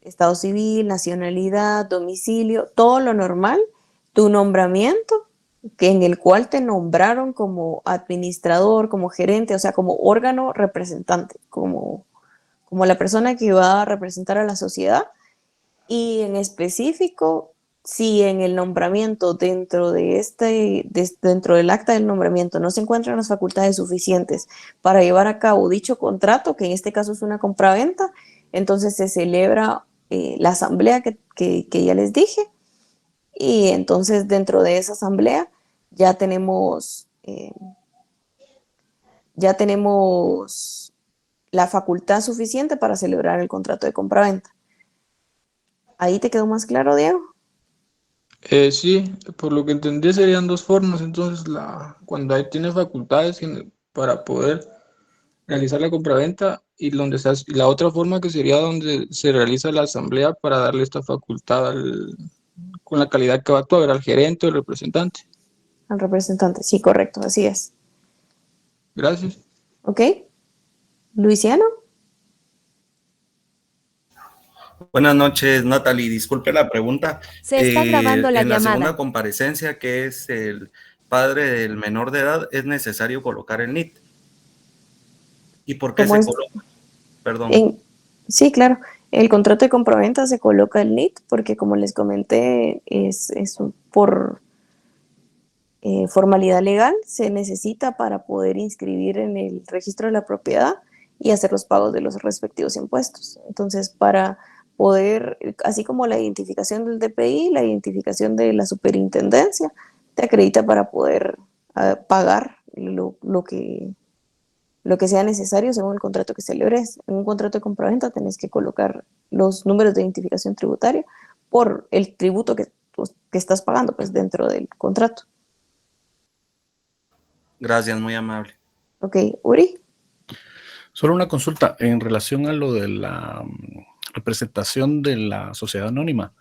estado civil, nacionalidad, domicilio, todo lo normal, tu nombramiento, en el cual te nombraron como administrador, como gerente, o sea, como órgano representante, como la persona que va a representar a la sociedad, y en específico, si en el nombramiento dentro del acta del nombramiento no se encuentran las facultades suficientes para llevar a cabo dicho contrato, que en este caso es una compraventa, entonces se celebra la asamblea que ya les dije, y entonces dentro de esa asamblea ya tenemos la facultad suficiente para celebrar el contrato de compraventa. ¿Ahí te quedó más claro, Diego? Sí, por lo que entendí serían dos formas. Entonces, cuando tiene facultades para poder realizar la compraventa, y la otra forma que sería donde se realiza la asamblea para darle esta facultad con la calidad que va a actuar al gerente o el representante. Al representante, sí, correcto, así es. Gracias. ¿Ok? Luisiano. Buenas noches, Natalie. Disculpe la pregunta. Se está grabando la En la llamada. segunda comparecencia, que es el padre del menor de edad, es necesario colocar el NIT. ¿Y por qué ¿Cómo se es? coloca? Perdón. Sí, claro. El contrato de compraventa se coloca el NIT porque, como les comenté, es por formalidad legal, se necesita para poder inscribir en el registro de la propiedad y hacer los pagos de los respectivos impuestos. Entonces, para poder, así como la identificación del DPI, la identificación de la superintendencia, te acredita para poder pagar lo que sea necesario según el contrato que celebres. En un contrato de compraventa tenés que colocar los números de identificación tributaria por el tributo que estás pagando pues, dentro del contrato. Gracias, muy amable. Ok, Uri. Solo una consulta en relación a lo de la representación de la sociedad anónima.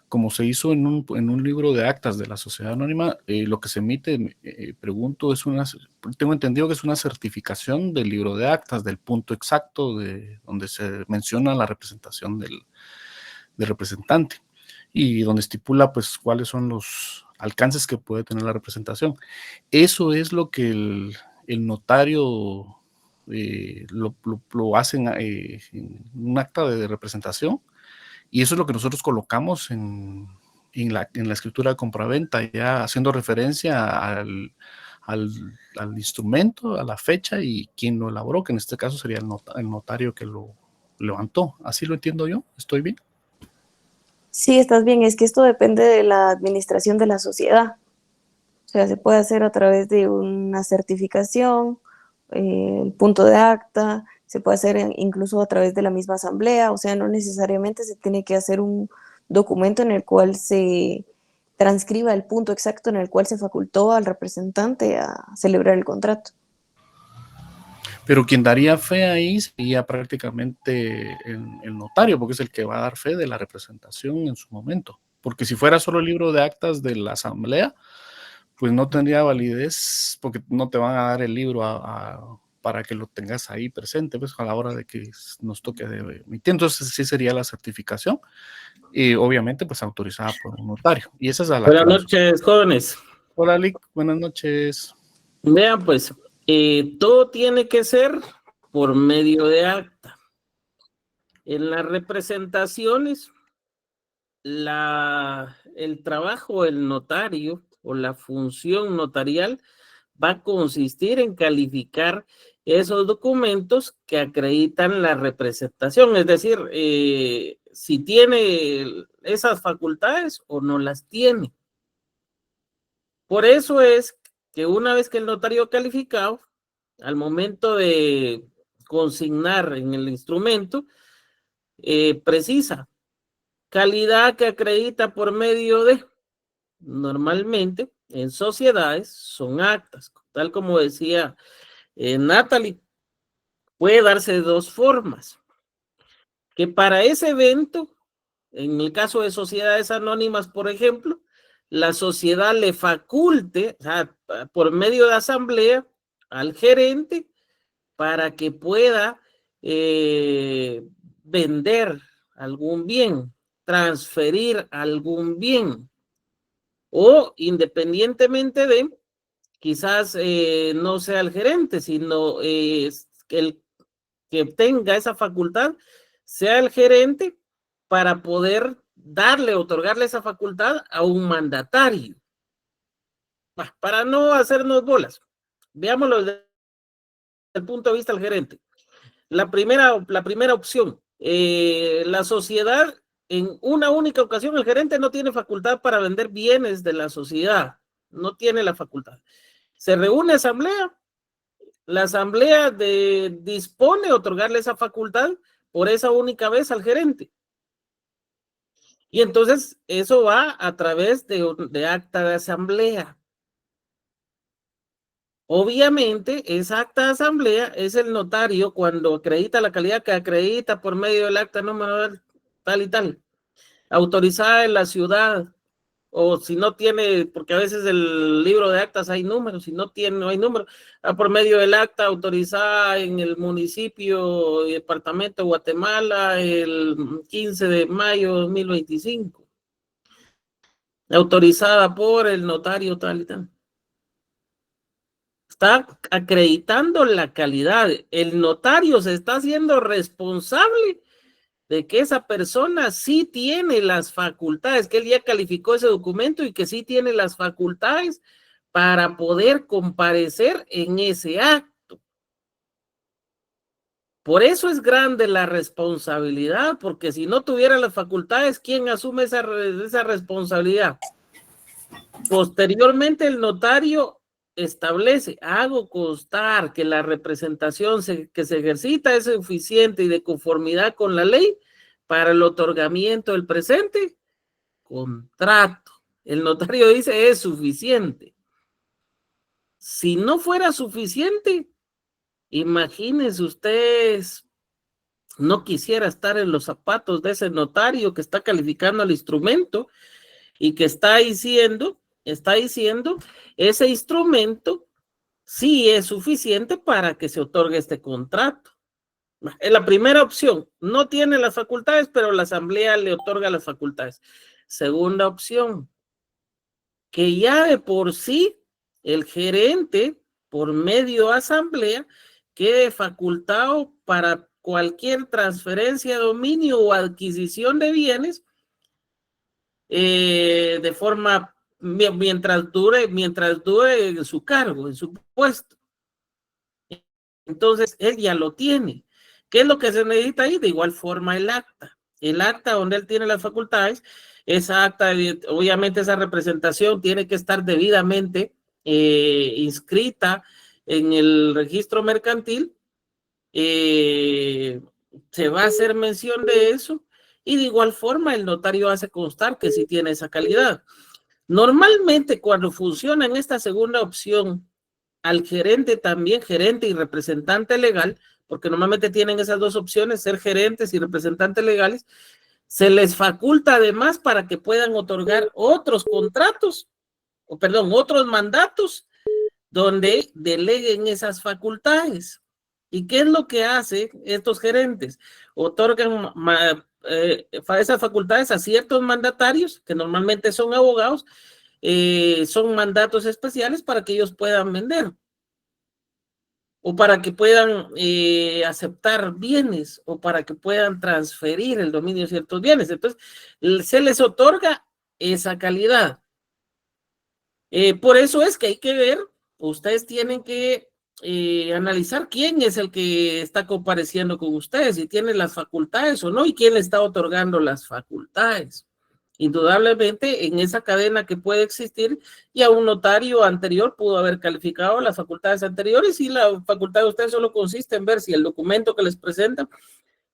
Como se hizo en un libro de actas de la sociedad anónima, lo que se emite, pregunto, tengo entendido que es una certificación del libro de actas, del punto exacto de donde se menciona la representación del representante y donde estipula pues cuáles son los alcances que puede tener la representación. Eso es lo que el notario lo hacen en un acta de representación. Y eso es lo que nosotros colocamos en la escritura de compraventa, ya haciendo referencia al instrumento, a la fecha y quién lo elaboró, que en este caso sería el notario que lo levantó. ¿Así lo entiendo yo? ¿Estoy bien? Sí, estás bien. Es que esto depende de la administración de la sociedad. O sea, se puede hacer a través de una certificación, el punto de acta, se puede hacer incluso a través de la misma asamblea, o sea, no necesariamente se tiene que hacer un documento en el cual se transcriba el punto exacto en el cual se facultó al representante a celebrar el contrato. Pero quien daría fe ahí sería prácticamente el notario, porque es el que va a dar fe de la representación en su momento. Porque si fuera solo el libro de actas de la asamblea, pues no tendría validez, porque no te van a dar el libro para que lo tengas ahí presente, pues a la hora de que nos toque emitir. Entonces sí sería la certificación, y obviamente pues autorizada por un notario. Y esa es a la Buenas noches, jóvenes. Hola, Lick, buenas noches. Vean, pues, todo tiene que ser por medio de acta. En las representaciones, el trabajo del notario o la función notarial va a consistir en calificar esos documentos que acreditan la representación, es decir, si tiene esas facultades o no las tiene. Por eso es que una vez que el notario calificado, al momento de consignar en el instrumento, precisa calidad que acredita por medio de, normalmente en sociedades son actas, tal como decía Natalie, puede darse de dos formas. Que para ese evento, en el caso de sociedades anónimas, por ejemplo, la sociedad le faculte, o sea, por medio de asamblea, al gerente para que pueda vender algún bien, transferir algún bien, o independientemente de, quizás no sea el gerente, sino el que tenga esa facultad sea el gerente para poder otorgarle esa facultad a un mandatario. Para no hacernos bolas, veámoslo desde el punto de vista del gerente. La primera opción, la sociedad, en una única ocasión, el gerente no tiene facultad para vender bienes de la sociedad, no tiene la facultad. Se reúne asamblea, la asamblea dispone de otorgarle esa facultad por esa única vez al gerente. Y entonces eso va a través de acta de asamblea. Obviamente, esa acta de asamblea es el notario cuando acredita la calidad que acredita por medio del acta número tal y tal, autorizada en la ciudad, o si no tiene, porque a veces el libro de actas hay números, si no tiene, no hay números, por medio del acta autorizada en el municipio y departamento de Guatemala el 15 de mayo de 2025, autorizada por el notario tal y tal. Está acreditando la calidad. El notario se está haciendo responsable de que esa persona sí tiene las facultades, que él ya calificó ese documento y que sí tiene las facultades para poder comparecer en ese acto. Por eso es grande la responsabilidad, porque si no tuviera las facultades, ¿quién asume esa responsabilidad? Posteriormente el notario establece, hago constar que la representación que se ejercita es suficiente y de conformidad con la ley para el otorgamiento del presente contrato. El notario dice es suficiente. Si no fuera suficiente, imagínense ustedes, no quisiera estar en los zapatos de ese notario que está calificando el instrumento y que está diciendo, ese instrumento sí es suficiente para que se otorgue este contrato. Es la primera opción, no tiene las facultades, pero la asamblea le otorga las facultades. Segunda opción, que ya de por sí el gerente, por medio de asamblea, quede facultado para cualquier transferencia de dominio o adquisición de bienes de forma, mientras dure en su cargo, en su puesto. Entonces, él ya lo tiene. ¿Qué es lo que se necesita ahí? De igual forma el acta. El acta donde él tiene las facultades, esa acta, obviamente esa representación tiene que estar debidamente inscrita en el registro mercantil. Se va a hacer mención de eso y de igual forma el notario hace constar que sí tiene esa calidad. Normalmente cuando funciona en esta segunda opción, al gerente también, gerente y representante legal, porque normalmente tienen esas dos opciones, ser gerentes y representantes legales, se les faculta además para que puedan otorgar otros contratos, otros mandatos donde deleguen esas facultades. ¿Y qué es lo que hacen estos gerentes? Otorgan esas facultades a ciertos mandatarios, que normalmente son abogados, son mandatos especiales para que ellos puedan vender o para que puedan aceptar bienes o para que puedan transferir el dominio de ciertos bienes. Entonces, se les otorga esa calidad. Por eso es que hay que ver, ustedes tienen que analizar quién es el que está compareciendo con ustedes, si tiene las facultades o no, y quién le está otorgando las facultades. Indudablemente, en esa cadena que puede existir, ya un notario anterior pudo haber calificado las facultades anteriores y la facultad de ustedes solo consiste en ver si el documento que les presentan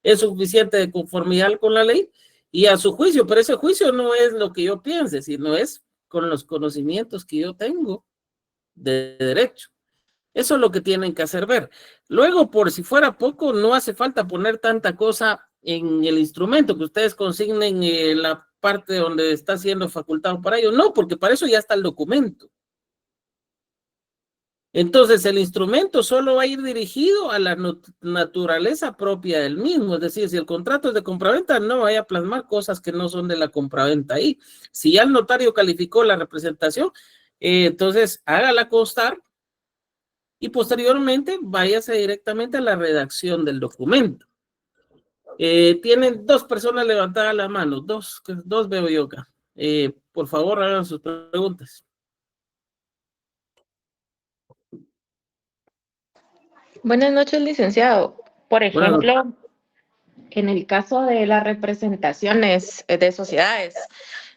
es suficiente de conformidad con la ley y a su juicio, pero ese juicio no es lo que yo piense, sino es con los conocimientos que yo tengo de derecho. Eso es lo que tienen que hacer ver. Luego, por si fuera poco, no hace falta poner tanta cosa en el instrumento, que ustedes consignen la parte donde está siendo facultado para ello. No, porque para eso ya está el documento. Entonces, el instrumento solo va a ir dirigido a la naturaleza propia del mismo. Es decir, si el contrato es de compraventa, no vaya a plasmar cosas que no son de la compraventa ahí. Si ya el notario calificó la representación, entonces hágala constar y posteriormente váyase directamente a la redacción del documento. Tienen dos personas levantadas la mano, dos veo yo acá. Por favor, hagan sus preguntas. Buenas noches, licenciado. Por ejemplo, en el caso de las representaciones de sociedades,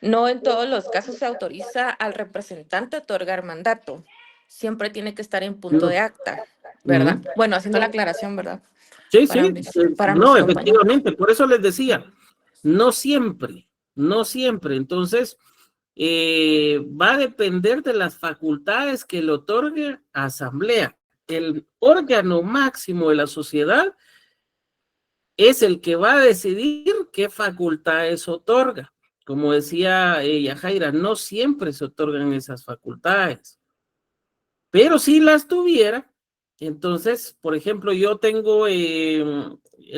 no en todos los casos se autoriza al representante a otorgar mandato. Siempre tiene que estar en punto de acta, ¿verdad? Bueno, haciendo la aclaración, ¿verdad? Sí, No, efectivamente, por eso les decía, no siempre. Entonces, va a depender de las facultades que le otorgue asamblea. El órgano máximo de la sociedad es el que va a decidir qué facultades otorga. Como decía Yajaira, no siempre se otorgan esas facultades, pero si las tuviera, entonces, por ejemplo, yo tengo el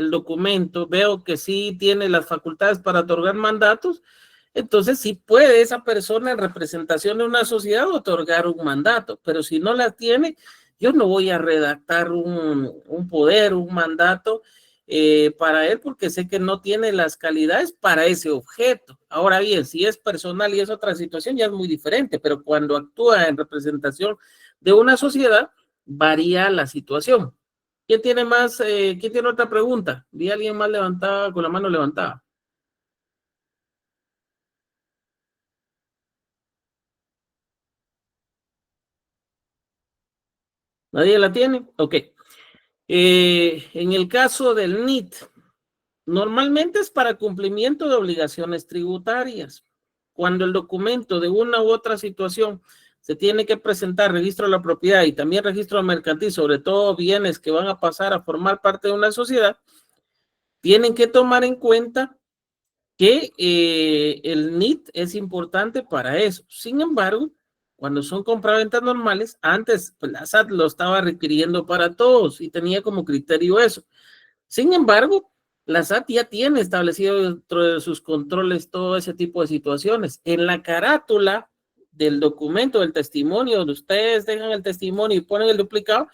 documento, veo que sí tiene las facultades para otorgar mandatos, entonces sí puede esa persona en representación de una sociedad otorgar un mandato, pero si no la tiene, yo no voy a redactar un poder, un mandato para él, porque sé que no tiene las calidades para ese objeto. Ahora bien, si es personal y es otra situación, ya es muy diferente, pero cuando actúa en representación de una sociedad, varía la situación. ¿Quién tiene más? ¿Quién tiene otra pregunta? Vi a alguien más levantada, con la mano levantada. ¿Nadie la tiene? Ok. En el caso del NIT, normalmente es para cumplimiento de obligaciones tributarias. Cuando el documento de una u otra situación se tiene que presentar registro de la propiedad y también registro mercantil, sobre todo bienes que van a pasar a formar parte de una sociedad, tienen que tomar en cuenta que el NIT es importante para eso. Sin embargo, cuando son compraventas normales, antes pues, la SAT lo estaba requiriendo para todos y tenía como criterio eso. Sin embargo, la SAT ya tiene establecido dentro de sus controles todo ese tipo de situaciones. En la carátula del documento, del testimonio, donde ustedes dejan el testimonio y ponen el duplicado,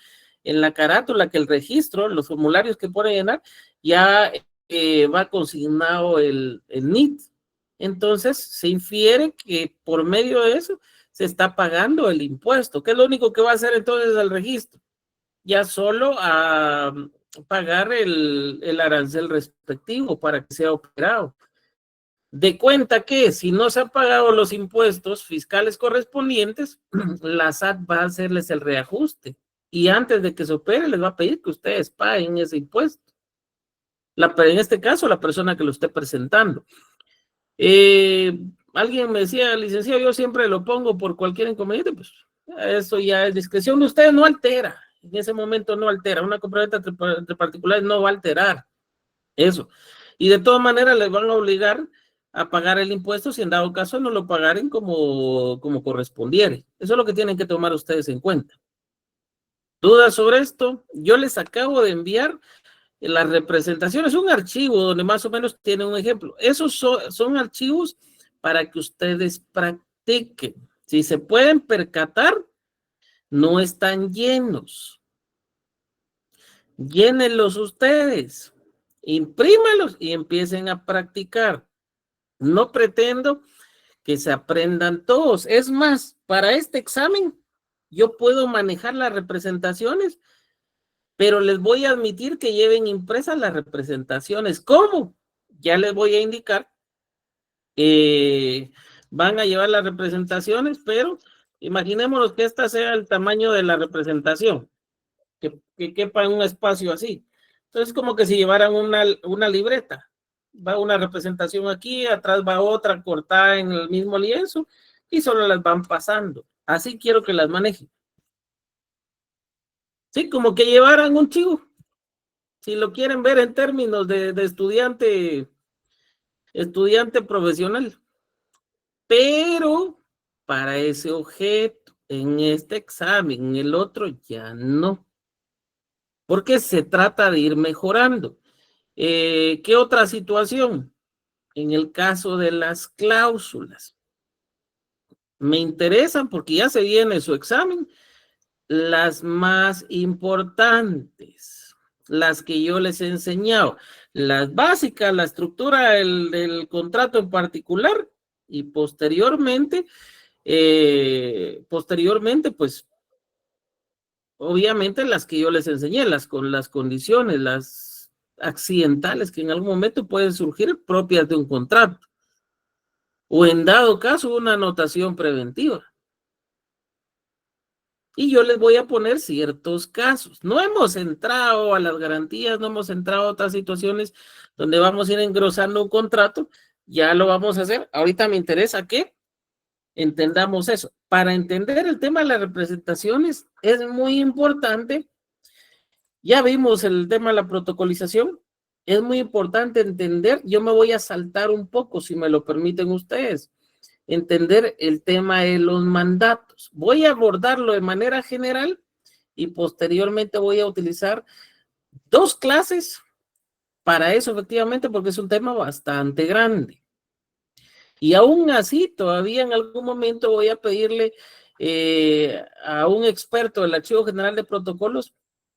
en la carátula que el registro, los formularios que ponen llenar, ya va consignado el NIT. Entonces, se infiere que por medio de eso se está pagando el impuesto. ¿Qué es lo único que va a hacer entonces el registro? Ya solo a pagar el arancel respectivo para que sea operado. De cuenta que si no se han pagado los impuestos fiscales correspondientes, la SAT va a hacerles el reajuste. Y antes de que se opere, les va a pedir que ustedes paguen ese impuesto. En este caso, la persona que lo esté presentando. Alguien me decía, licenciado, yo siempre lo pongo por cualquier inconveniente, pues eso ya es discreción de ustedes, no altera, en ese momento no altera, una compraventa entre particulares no va a alterar eso, y de todas maneras les van a obligar a pagar el impuesto si en dado caso no lo pagaren como correspondiere. Eso es lo que tienen que tomar ustedes en cuenta. ¿Dudas sobre esto? Yo les acabo de enviar las representaciones, un archivo donde más o menos tiene un ejemplo. Esos son archivos para que ustedes practiquen. Si se pueden percatar, no están llenos. Llénenlos ustedes, imprímalos y empiecen a practicar. No pretendo que se aprendan todos. Es más, para este examen, yo puedo manejar las representaciones, pero les voy a admitir que lleven impresas las representaciones. ¿Cómo? Ya les voy a indicar. Van a llevar las representaciones, pero imaginémonos que esta sea el tamaño de la representación, que quepa en un espacio así. Entonces, como que si llevaran una libreta. Va una representación aquí, atrás va otra cortada en el mismo lienzo y solo las van pasando. Así quiero que las manejen. Sí, como que llevaran un chivo. Si lo quieren ver en términos de estudiante profesional. Pero para ese objeto, en este examen, en el otro ya no. Porque se trata de ir mejorando. ¿Qué otra situación? En el caso de las cláusulas. Me interesan porque ya se viene su examen. Las más importantes, las que yo les he enseñado, las básicas, la estructura del contrato en particular y posteriormente, pues, obviamente las que yo les enseñé, con las condiciones, las accidentales que en algún momento pueden surgir propias de un contrato o en dado caso una anotación preventiva. Y yo les voy a poner ciertos casos. No hemos entrado a las garantías, no hemos entrado a otras situaciones donde vamos a ir engrosando un contrato. Ya lo vamos a hacer. Ahorita me interesa que entendamos eso. Para entender el tema de las representaciones es muy importante. Ya vimos el tema de la protocolización. Es muy importante entender, yo me voy a saltar un poco, si me lo permiten ustedes, entender el tema de los mandatos. Voy a abordarlo de manera general y posteriormente voy a utilizar 2 clases para eso, efectivamente, porque es un tema bastante grande. Y aún así, todavía en algún momento voy a pedirle a un experto del Archivo General de Protocolos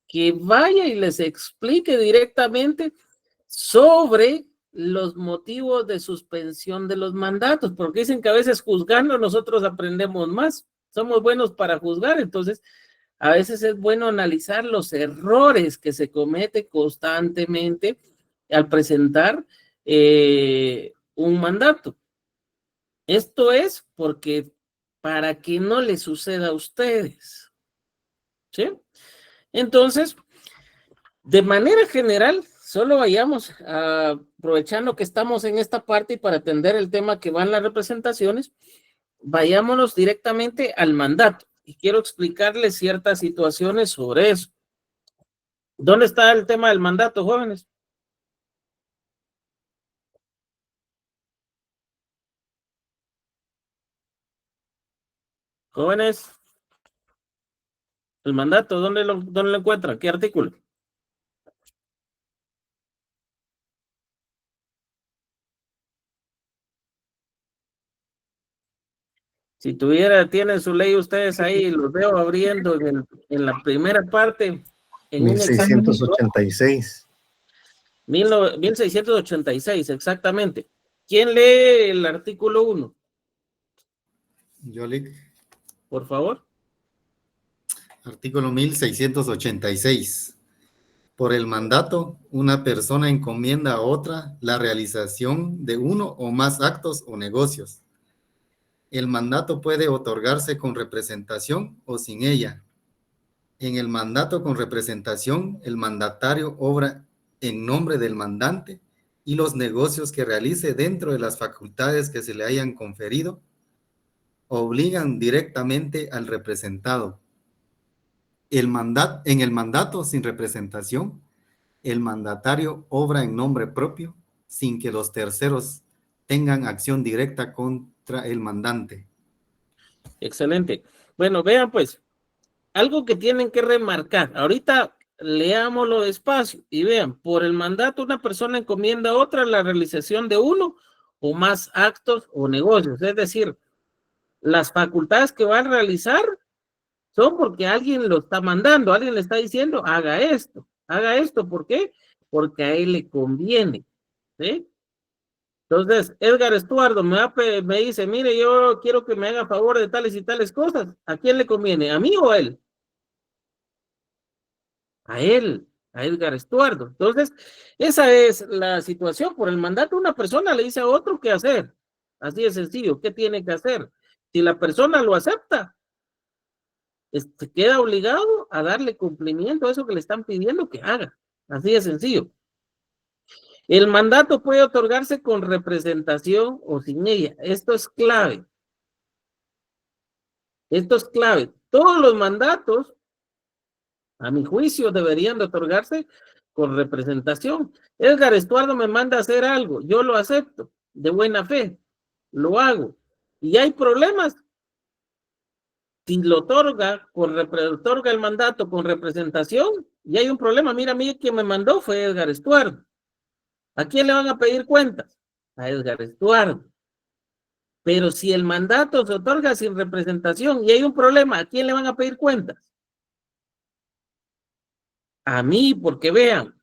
que vaya y les explique directamente sobre los motivos de suspensión de los mandatos, porque dicen que a veces juzgando nosotros aprendemos más, somos buenos para juzgar, entonces a veces es bueno analizar los errores que se cometen constantemente al presentar un mandato. Esto es porque para que no les suceda a ustedes, ¿sí? Entonces, de manera general, solo vayamos aprovechando que estamos en esta parte y para atender el tema que van las representaciones, vayámonos directamente al mandato. Y quiero explicarles ciertas situaciones sobre eso. ¿Dónde está el tema del mandato, jóvenes? Jóvenes, el mandato, ¿dónde lo encuentran? ¿Qué artículo? Si tienen su ley ustedes ahí, los veo abriendo en la primera parte. En 1686. 1686, exactamente. ¿Quién lee el artículo 1? Yo le... Por favor. Artículo 1686. Por el mandato, una persona encomienda a otra la realización de uno o más actos o negocios. El mandato puede otorgarse con representación o sin ella. En el mandato con representación, el mandatario obra en nombre del mandante y los negocios que realice dentro de las facultades que se le hayan conferido obligan directamente al representado. En el mandato sin representación, el mandatario obra en nombre propio sin que los terceros tengan acción directa contra el mandante. Excelente. Bueno, vean pues, algo que tienen que remarcar. Ahorita leámoslo despacio y vean, por el mandato una persona encomienda a otra la realización de uno o más actos o negocios. Es decir, las facultades que va a realizar son porque alguien lo está mandando, alguien le está diciendo, haga esto, ¿por qué? Porque a él le conviene, ¿sí? Entonces, Edgar Estuardo me dice, mire, yo quiero que me haga favor de tales y tales cosas. ¿A quién le conviene? ¿A mí o a él? A él, a Edgar Estuardo. Entonces, esa es la situación. Por el mandato, una persona le dice a otro qué hacer. Así de sencillo, ¿qué tiene que hacer? Si la persona lo acepta, queda obligado a darle cumplimiento a eso que le están pidiendo que haga. Así de sencillo. El mandato puede otorgarse con representación o sin ella. Esto es clave. Esto es clave. Todos los mandatos, a mi juicio, deberían de otorgarse con representación. Edgar Estuardo me manda a hacer algo, yo lo acepto, de buena fe, lo hago. Y hay problemas. Si lo otorga el mandato con representación, y hay un problema. Mira, a mí quien me mandó fue Edgar Estuardo. ¿A quién le van a pedir cuentas? A Edgar Estuardo. Pero si el mandato se otorga sin representación y hay un problema, ¿a quién le van a pedir cuentas? A mí, porque vean,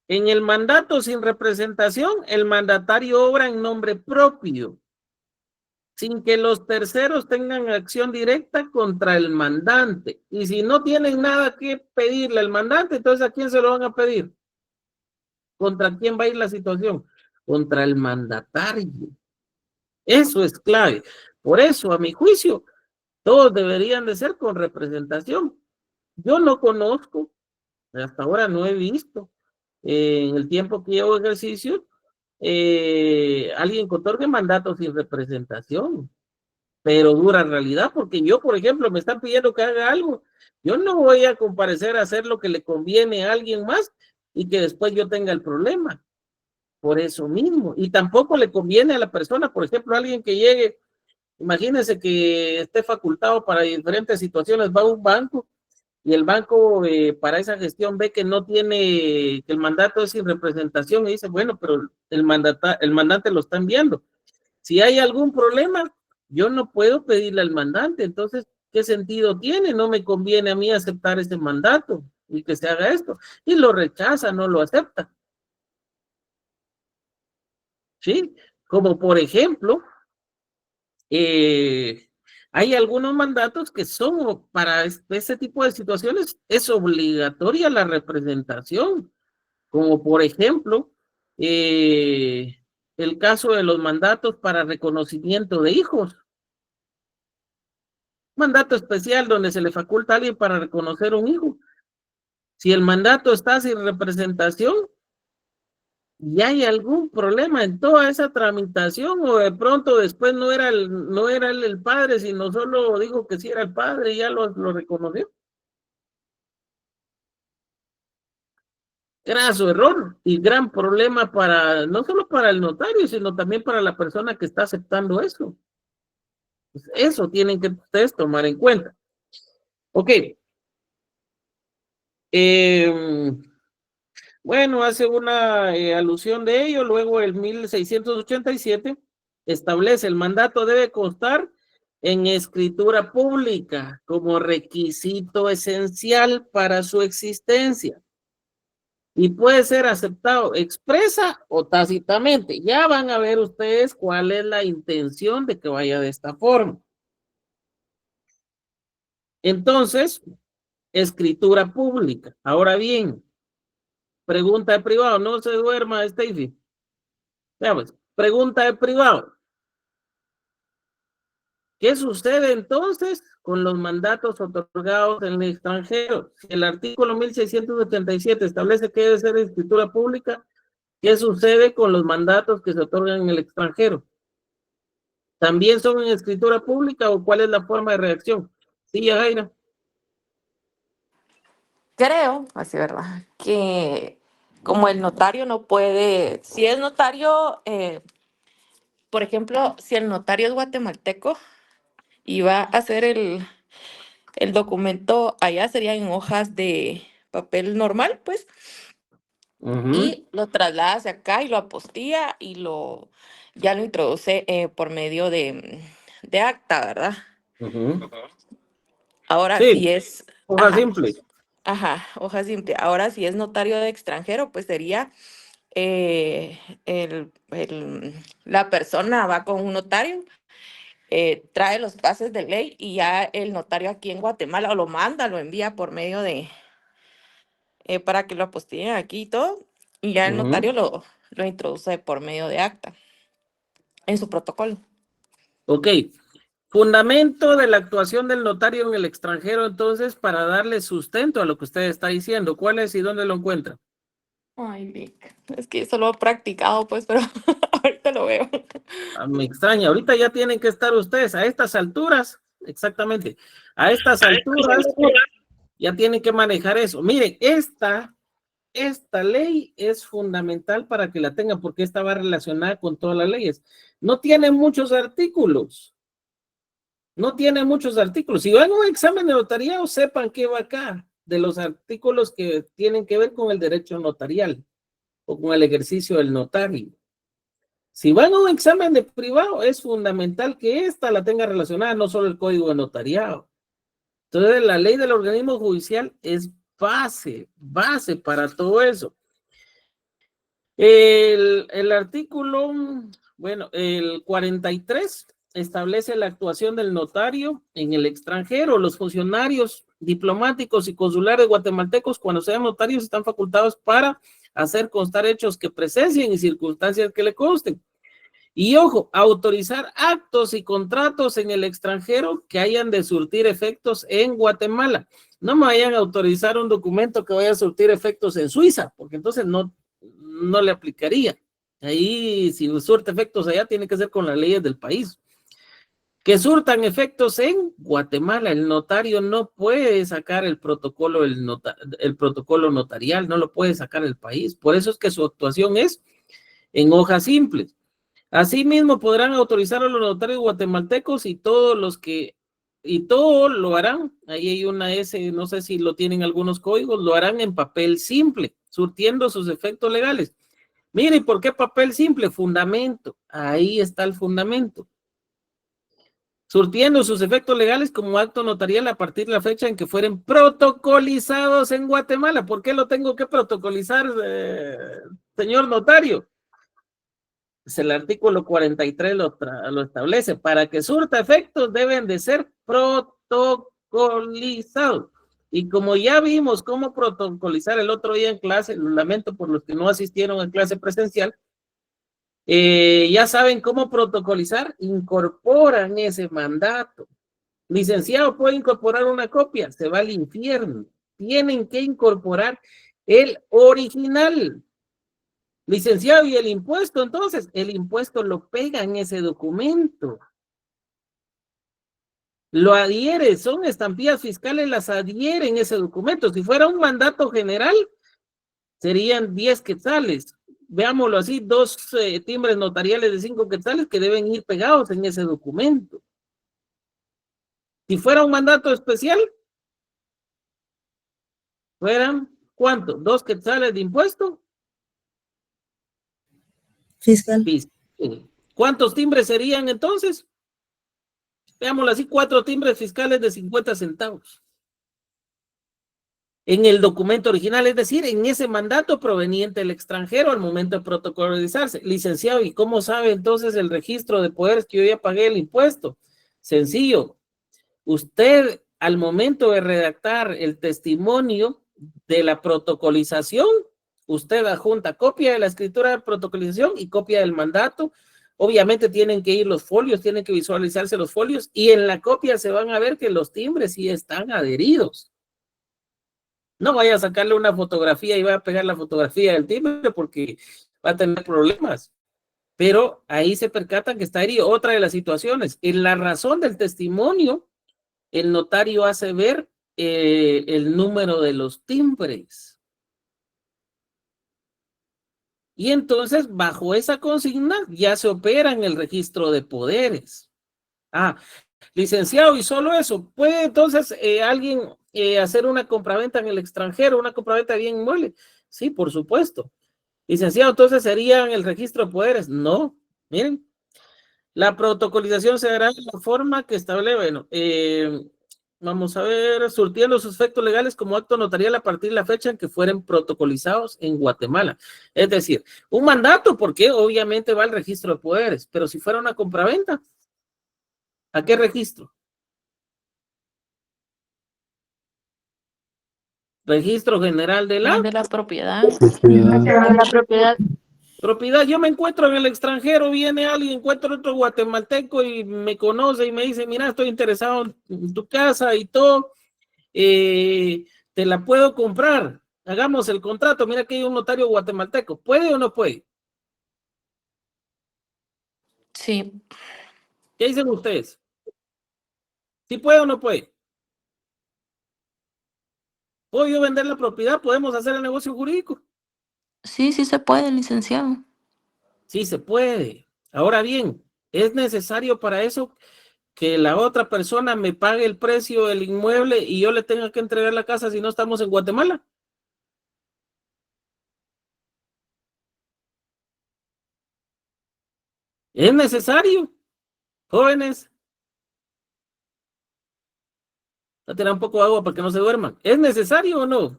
en el mandato sin representación, el mandatario obra en nombre propio, sin que los terceros tengan acción directa contra el mandante. Y si no tienen nada que pedirle al mandante, entonces ¿a quién se lo van a pedir? ¿Contra quién va a ir la situación? Contra el mandatario. Eso es clave. Por eso, a mi juicio, todos deberían de ser con representación. Yo no conozco, hasta ahora no he visto, en el tiempo que llevo ejercicio, alguien que otorgue mandato sin representación, pero dura realidad, porque yo, por ejemplo, me están pidiendo que haga algo, yo no voy a comparecer a hacer lo que le conviene a alguien más y que después yo tenga el problema, por eso mismo, y tampoco le conviene a la persona, por ejemplo, alguien que llegue, imagínense que esté facultado para diferentes situaciones, va a un banco, y el banco para esa gestión ve que no tiene, que el mandato es sin representación, y dice, bueno, pero el mandante lo está enviando. Si hay algún problema, yo no puedo pedirle al mandante, entonces, ¿qué sentido tiene? No me conviene a mí aceptar ese mandato y que se haga esto. Y lo rechaza, no lo acepta. ¿Sí? Como por ejemplo, hay algunos mandatos que son para ese tipo de situaciones, es obligatoria la representación, como por ejemplo, el caso de los mandatos para reconocimiento de hijos. Mandato especial donde se le faculta a alguien para reconocer un hijo. Si el mandato está sin representación, y hay algún problema en toda esa tramitación, o de pronto después no era el padre, sino solo dijo que sí era el padre y ya lo reconoció. Graso error y gran problema no solo para el notario, sino también para la persona que está aceptando eso. Pues eso tienen que ustedes tomar en cuenta. Ok. Bueno, hace una alusión de ello, luego el 1687 establece el mandato debe constar en escritura pública como requisito esencial para su existencia y puede ser aceptado expresa o tácitamente. Ya van a ver ustedes cuál es la intención de que vaya de esta forma. Entonces, escritura pública. Ahora bien, pregunta de privado, no se duerma, Stacy. Veamos, pregunta de privado. ¿Qué sucede entonces con los mandatos otorgados en el extranjero? Si el artículo 1677 establece que debe ser escritura pública, ¿qué sucede con los mandatos que se otorgan en el extranjero? ¿También son en escritura pública o cuál es la forma de reacción? Sí, Jaira. Creo, así verdad, que como el notario no puede, si es notario, por ejemplo, si el notario es guatemalteco y va a hacer el documento allá, sería en hojas de papel normal, pues, y lo traslada hacia acá y lo apostilla y ya lo introduce por medio de acta, ¿verdad? Ahora, sí, si es... hoja simple. Ajá, hoja simple. Ahora, si es notario de extranjero, pues sería la persona va con un notario, trae los pases de ley y ya el notario aquí en Guatemala lo manda, lo envía por medio de, para que lo apostillen aquí y todo, y ya el notario lo introduce por medio de acta en su protocolo. Ok. Fundamento de la actuación del notario en el extranjero, entonces, para darle sustento a lo que usted está diciendo. ¿Cuál es y dónde lo encuentra? Ay, Vic, es que eso lo he practicado, pues, pero ahorita lo veo. Me extraña, ahorita ya tienen que estar ustedes a estas alturas, exactamente, a estas alturas ya tienen que manejar eso. Miren, esta ley es fundamental para que la tengan, porque esta va relacionada con todas las leyes. No tiene muchos artículos. No tiene muchos artículos. Si van a un examen de notariado, sepan qué va acá, de los artículos que tienen que ver con el derecho notarial o con el ejercicio del notario. Si van a un examen de privado, es fundamental que esta la tenga relacionada, no solo el código de notariado. Entonces, la ley del organismo judicial es base para todo eso. El artículo, bueno, el 43 establece la actuación del notario en el extranjero. Los funcionarios diplomáticos y consulares guatemaltecos, cuando sean notarios, están facultados para hacer constar hechos que presencien y circunstancias que le consten. Y ojo, autorizar actos y contratos en el extranjero que hayan de surtir efectos en Guatemala. No me vayan a autorizar un documento que vaya a surtir efectos en Suiza, porque entonces no le aplicaría. Ahí, si surte efectos allá, tiene que ser con las leyes del país. Que surtan efectos en Guatemala. El notario no puede sacar el protocolo notarial, no lo puede sacar el país. Por eso es que su actuación es en hojas simples. Asimismo, podrán autorizar a los notarios guatemaltecos y todos lo harán. Ahí hay una S, no sé si lo tienen algunos códigos, lo harán en papel simple, surtiendo sus efectos legales. Mire, ¿por qué papel simple? Fundamento. Ahí está el fundamento. Surtiendo sus efectos legales como acto notarial a partir de la fecha en que fueren protocolizados en Guatemala. ¿Por qué lo tengo que protocolizar, señor notario? Pues el artículo 43 lo establece. Para que surta efectos deben de ser protocolizados. Y como ya vimos cómo protocolizar el otro día en clase, lo lamento por los que no asistieron a clase presencial, ya saben cómo protocolizar, incorporan ese mandato. Licenciado, ¿puede incorporar una copia? Se va al infierno. Tienen que incorporar el original. Licenciado, ¿y el impuesto? Entonces, el impuesto lo pega en ese documento. Lo adhiere, son estampillas fiscales, las adhiere en ese documento. Si fuera un mandato general, serían 10 quetzales. Veámoslo así, 2 timbres notariales de 5 quetzales que deben ir pegados en ese documento. Si fuera un mandato especial, fueran, ¿cuánto? 2 quetzales de impuesto fiscal. ¿Cuántos timbres serían entonces? Veámoslo así, 4 timbres fiscales de 50 centavos. En el documento original, es decir, en ese mandato proveniente del extranjero al momento de protocolizarse. Licenciado, ¿y cómo sabe entonces el registro de poderes que yo ya pagué el impuesto? Sencillo. Usted, al momento de redactar el testimonio de la protocolización, usted adjunta copia de la escritura de protocolización y copia del mandato. Obviamente tienen que ir los folios, tienen que visualizarse los folios y en la copia se van a ver que los timbres sí están adheridos. No vaya a sacarle una fotografía y va a pegar la fotografía del timbre porque va a tener problemas. Pero ahí se percatan que está adherido. Otra de las situaciones, en la razón del testimonio, el notario hace ver el número de los timbres. Y entonces, bajo esa consigna, ya se opera en el registro de poderes. Ah, licenciado, y solo eso. ¿Puede entonces alguien hacer una compraventa en el extranjero, una compraventa de bien inmueble? Sí, por supuesto. Licenciado, entonces sería en el registro de poderes. No, miren. La protocolización se hará de la forma que establece, bueno, vamos a ver, surtiendo sus efectos legales como acto notarial a partir de la fecha en que fueren protocolizados en Guatemala. Es decir, un mandato, porque obviamente va al registro de poderes, pero si fuera una compraventa, ¿a qué registro? Registro General de la propiedad. La propiedad. Propiedad. Yo me encuentro en el extranjero, viene alguien, encuentro otro guatemalteco y me conoce y me dice, mira, estoy interesado en tu casa y todo, te la puedo comprar, hagamos el contrato, mira que hay un notario guatemalteco, ¿puede o no puede? Sí. ¿Qué dicen ustedes? ¿Sí puede o no puede? ¿Puedo yo vender la propiedad? ¿Podemos hacer el negocio jurídico? Sí, sí se puede, licenciado. Sí se puede. Ahora bien, ¿es necesario para eso que la otra persona me pague el precio del inmueble y yo le tenga que entregar la casa si no estamos en Guatemala? ¿Es necesario? Jóvenes, voy a tirar un poco de agua para que no se duerman. ¿Es necesario o no?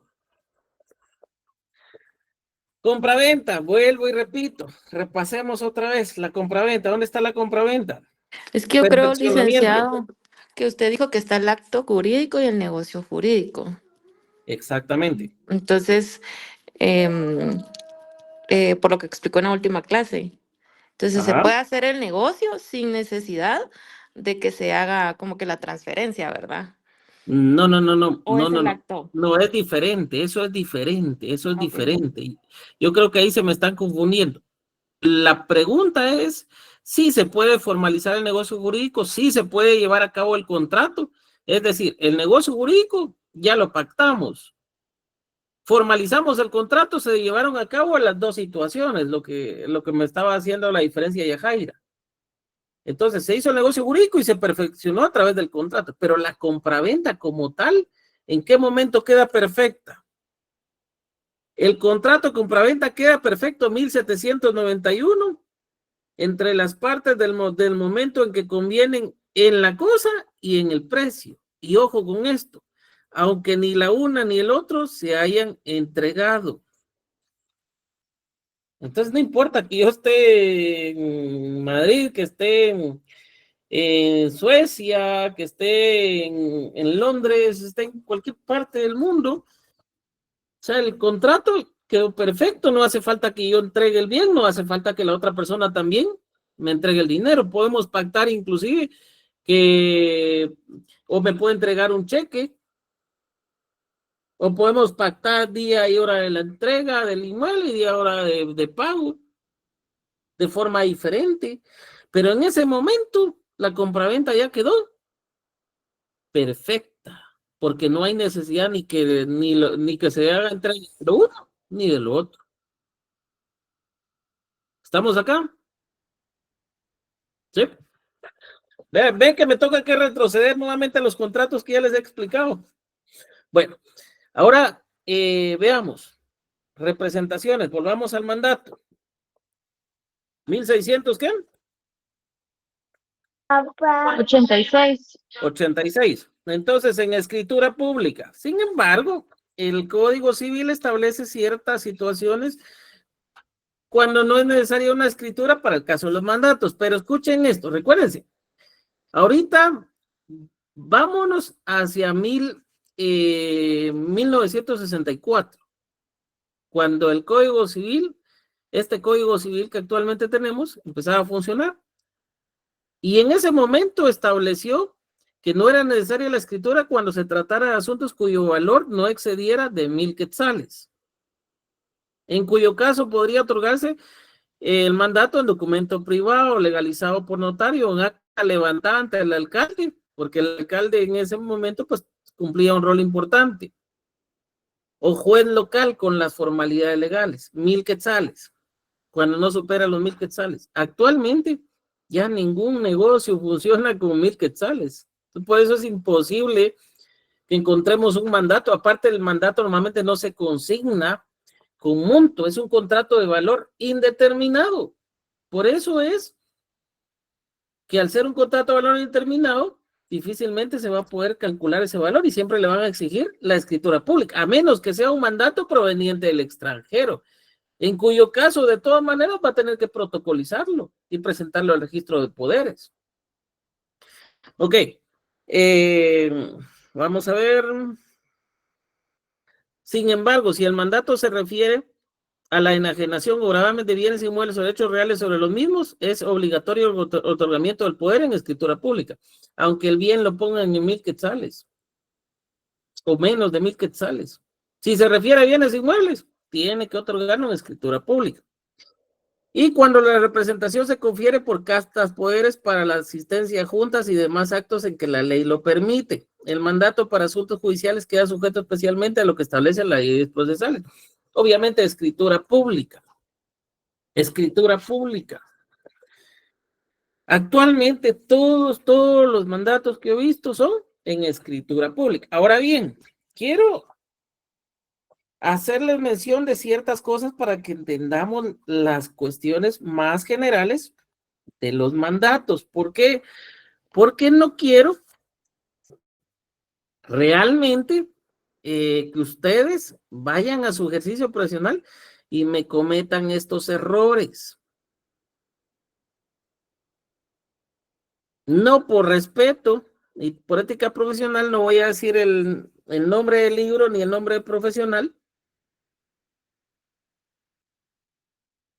Compraventa, vuelvo y repito, repasemos otra vez la compraventa. ¿Dónde está la compraventa? Es que yo creo, Perfeccionamiento. licenciado, que usted dijo que está el acto jurídico y el negocio jurídico. Exactamente. Entonces, por lo que explicó en la última clase. Entonces, se Ajá. puede hacer el negocio sin necesidad de que se haga como que la transferencia, ¿verdad? No. ¿O es No, el acto? No, es diferente, eso es diferente, eso es diferente. Yo creo que ahí se me están confundiendo. La pregunta es si se puede formalizar el negocio jurídico, si se puede llevar a cabo el contrato. Es decir, el negocio jurídico ya lo pactamos. Formalizamos el contrato, se llevaron a cabo las dos situaciones, lo que me estaba haciendo la diferencia Yajaira. Entonces se hizo el negocio jurídico y se perfeccionó a través del contrato, pero la compraventa como tal, ¿en qué momento queda perfecta? El contrato de compraventa queda perfecto 1791 entre las partes del momento en que convienen en la cosa y en el precio. Y ojo con esto, aunque ni la una ni el otro se hayan entregado. Entonces no importa que yo esté en Madrid, que esté en Suecia, que esté en Londres, esté en cualquier parte del mundo. O sea, el contrato quedó perfecto, no hace falta que yo entregue el bien, no hace falta que la otra persona también me entregue el dinero. Podemos pactar inclusive que o me puede entregar un cheque, o podemos pactar día y hora de la entrega del inmueble y día y hora de pago de forma diferente. Pero en ese momento la compraventa ya quedó perfecta, porque no hay necesidad ni que se haga entrega de uno ni del otro. ¿Estamos acá? ¿Sí? Ven que me toca que retroceder nuevamente a los contratos que ya les he explicado. Bueno, ahora veamos. Representaciones, volvamos al mandato. 1600, ¿qué? 86. 86. Entonces, en escritura pública. Sin embargo, el Código Civil establece ciertas situaciones cuando no es necesaria una escritura para el caso de los mandatos. Pero escuchen esto, recuérdense. Ahorita, vámonos hacia 1964, cuando el Código Civil, este Código Civil que actualmente tenemos, empezaba a funcionar. Y en ese momento estableció que no era necesaria la escritura cuando se tratara de asuntos cuyo valor no excediera de 1000 quetzales, en cuyo caso podría otorgarse el mandato en documento privado legalizado por notario, en acta levantada ante el alcalde, porque el alcalde en ese momento pues cumplía un rol importante, o juez local con las formalidades legales, 1000 quetzales, cuando no supera los 1000 quetzales. Actualmente ya ningún negocio funciona con 1000 quetzales. Por eso es imposible que encontremos un mandato. Aparte, el mandato normalmente no se consigna con monto, es un contrato de valor indeterminado. Por eso es que al ser un contrato de valor indeterminado, difícilmente se va a poder calcular ese valor y siempre le van a exigir la escritura pública, a menos que sea un mandato proveniente del extranjero, en cuyo caso de todas maneras va a tener que protocolizarlo y presentarlo al registro de poderes. Ok, vamos a ver. Sin embargo, si el mandato se refiere a la enajenación o gravamen de bienes inmuebles o derechos reales sobre los mismos, es obligatorio el otorgamiento del poder en escritura pública, aunque el bien lo pongan en 1000 quetzales o menos de 1000 quetzales. Si se refiere a bienes inmuebles, tiene que otorgarlo en escritura pública. Y cuando la representación se confiere por castas poderes para la asistencia a juntas y demás actos en que la ley lo permite, el mandato para asuntos judiciales queda sujeto especialmente a lo que establece la ley procesales. Obviamente, escritura pública. Escritura pública. Actualmente, todos los mandatos que he visto son en escritura pública. Ahora bien, quiero hacerles mención de ciertas cosas para que entendamos las cuestiones más generales de los mandatos. ¿Por qué? Porque no quiero realmente que ustedes vayan a su ejercicio profesional y me cometan estos errores. No por respeto y por ética profesional no voy a decir el nombre del libro ni el nombre del profesional,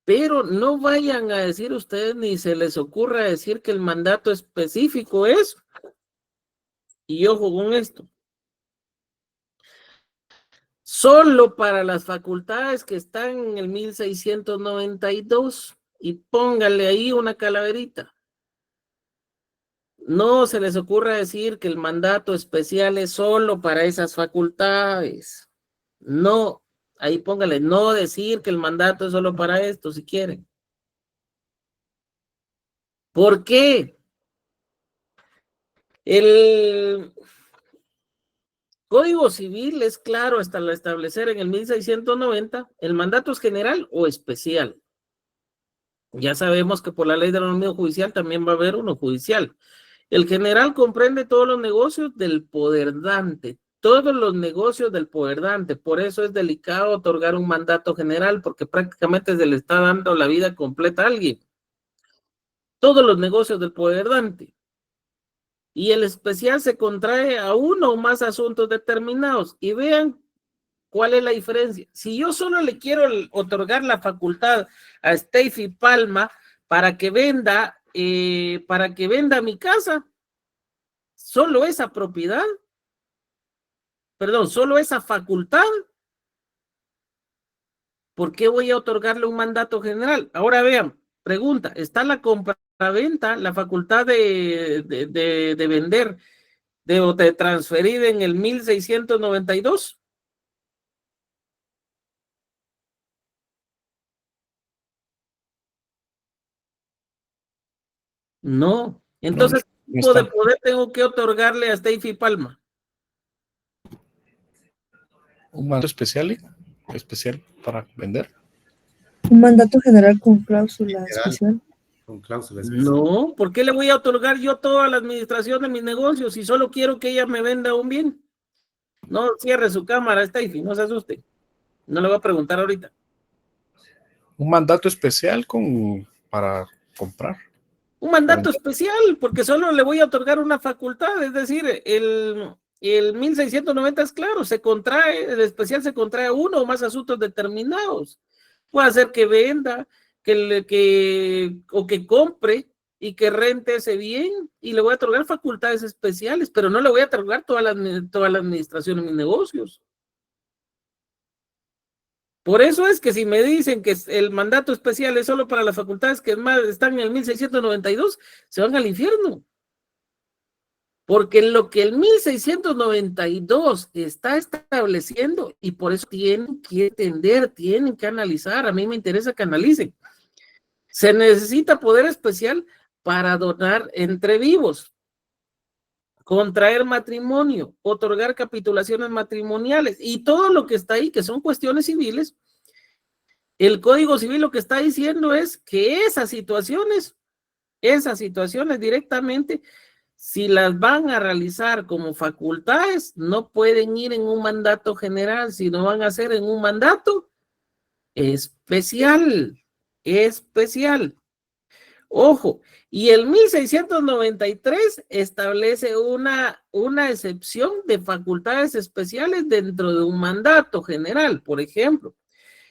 pero no vayan a decir ustedes ni se les ocurra decir que el mandato específico es, y ojo con esto, solo para las facultades que están en el 1692. y póngale ahí una calaverita. No se les ocurra decir que el mandato especial es solo para esas facultades. No, ahí póngale, no decir que el mandato es solo para esto, si quieren. ¿Por qué? El Código Civil es claro hasta establecer en el 1690, el mandato es general o especial. Ya sabemos que por la ley del orden judicial también va a haber uno judicial. El general comprende todos los negocios del poderdante, todos los negocios del poderdante. Por eso es delicado otorgar un mandato general, porque prácticamente se le está dando la vida completa a alguien. Todos los negocios del poderdante. Y el especial se contrae a uno o más asuntos determinados. Y vean cuál es la diferencia. Si yo solo le quiero otorgar la facultad a Steffi Palma para que venda mi casa, solo esa propiedad, perdón, solo esa facultad, ¿por qué voy a otorgarle un mandato general? Ahora vean, pregunta, ¿está la compraventa, la facultad de vender, de transferir en el 1692? No. Entonces, ¿qué tipo de poder tengo que otorgarle a Steffi Palma? ¿Un mandato especial para vender? Un mandato general con cláusula especial. Con cláusula especial. No, ¿por qué le voy a otorgar yo toda la administración de mis negocios si solo quiero que ella me venda un bien? No cierre su cámara, Steffi, no se asuste. No le voy a preguntar ahorita. Un mandato especial para comprar. Un mandato especial, porque solo le voy a otorgar una facultad, es decir, el 1690 es claro, el especial se contrae a uno o más asuntos determinados. Puede ser que venda, o que compre y que rente ese bien, y le voy a otorgar facultades especiales, pero no le voy a otorgar toda la administración de mis negocios. Por eso es que si me dicen que el mandato especial es solo para las facultades que están en el 1692, se van al infierno. Porque lo que el 1692 está estableciendo, y por eso tienen que entender, tienen que analizar, a mí me interesa que analicen. Se necesita poder especial para donar entre vivos, contraer matrimonio, otorgar capitulaciones matrimoniales y todo lo que está ahí, que son cuestiones civiles. El Código Civil lo que está diciendo es que esas situaciones directamente, si las van a realizar como facultades, no pueden ir en un mandato general, sino van a ser en un mandato especial. Ojo, y el 1693 establece una excepción de facultades especiales dentro de un mandato general. Por ejemplo,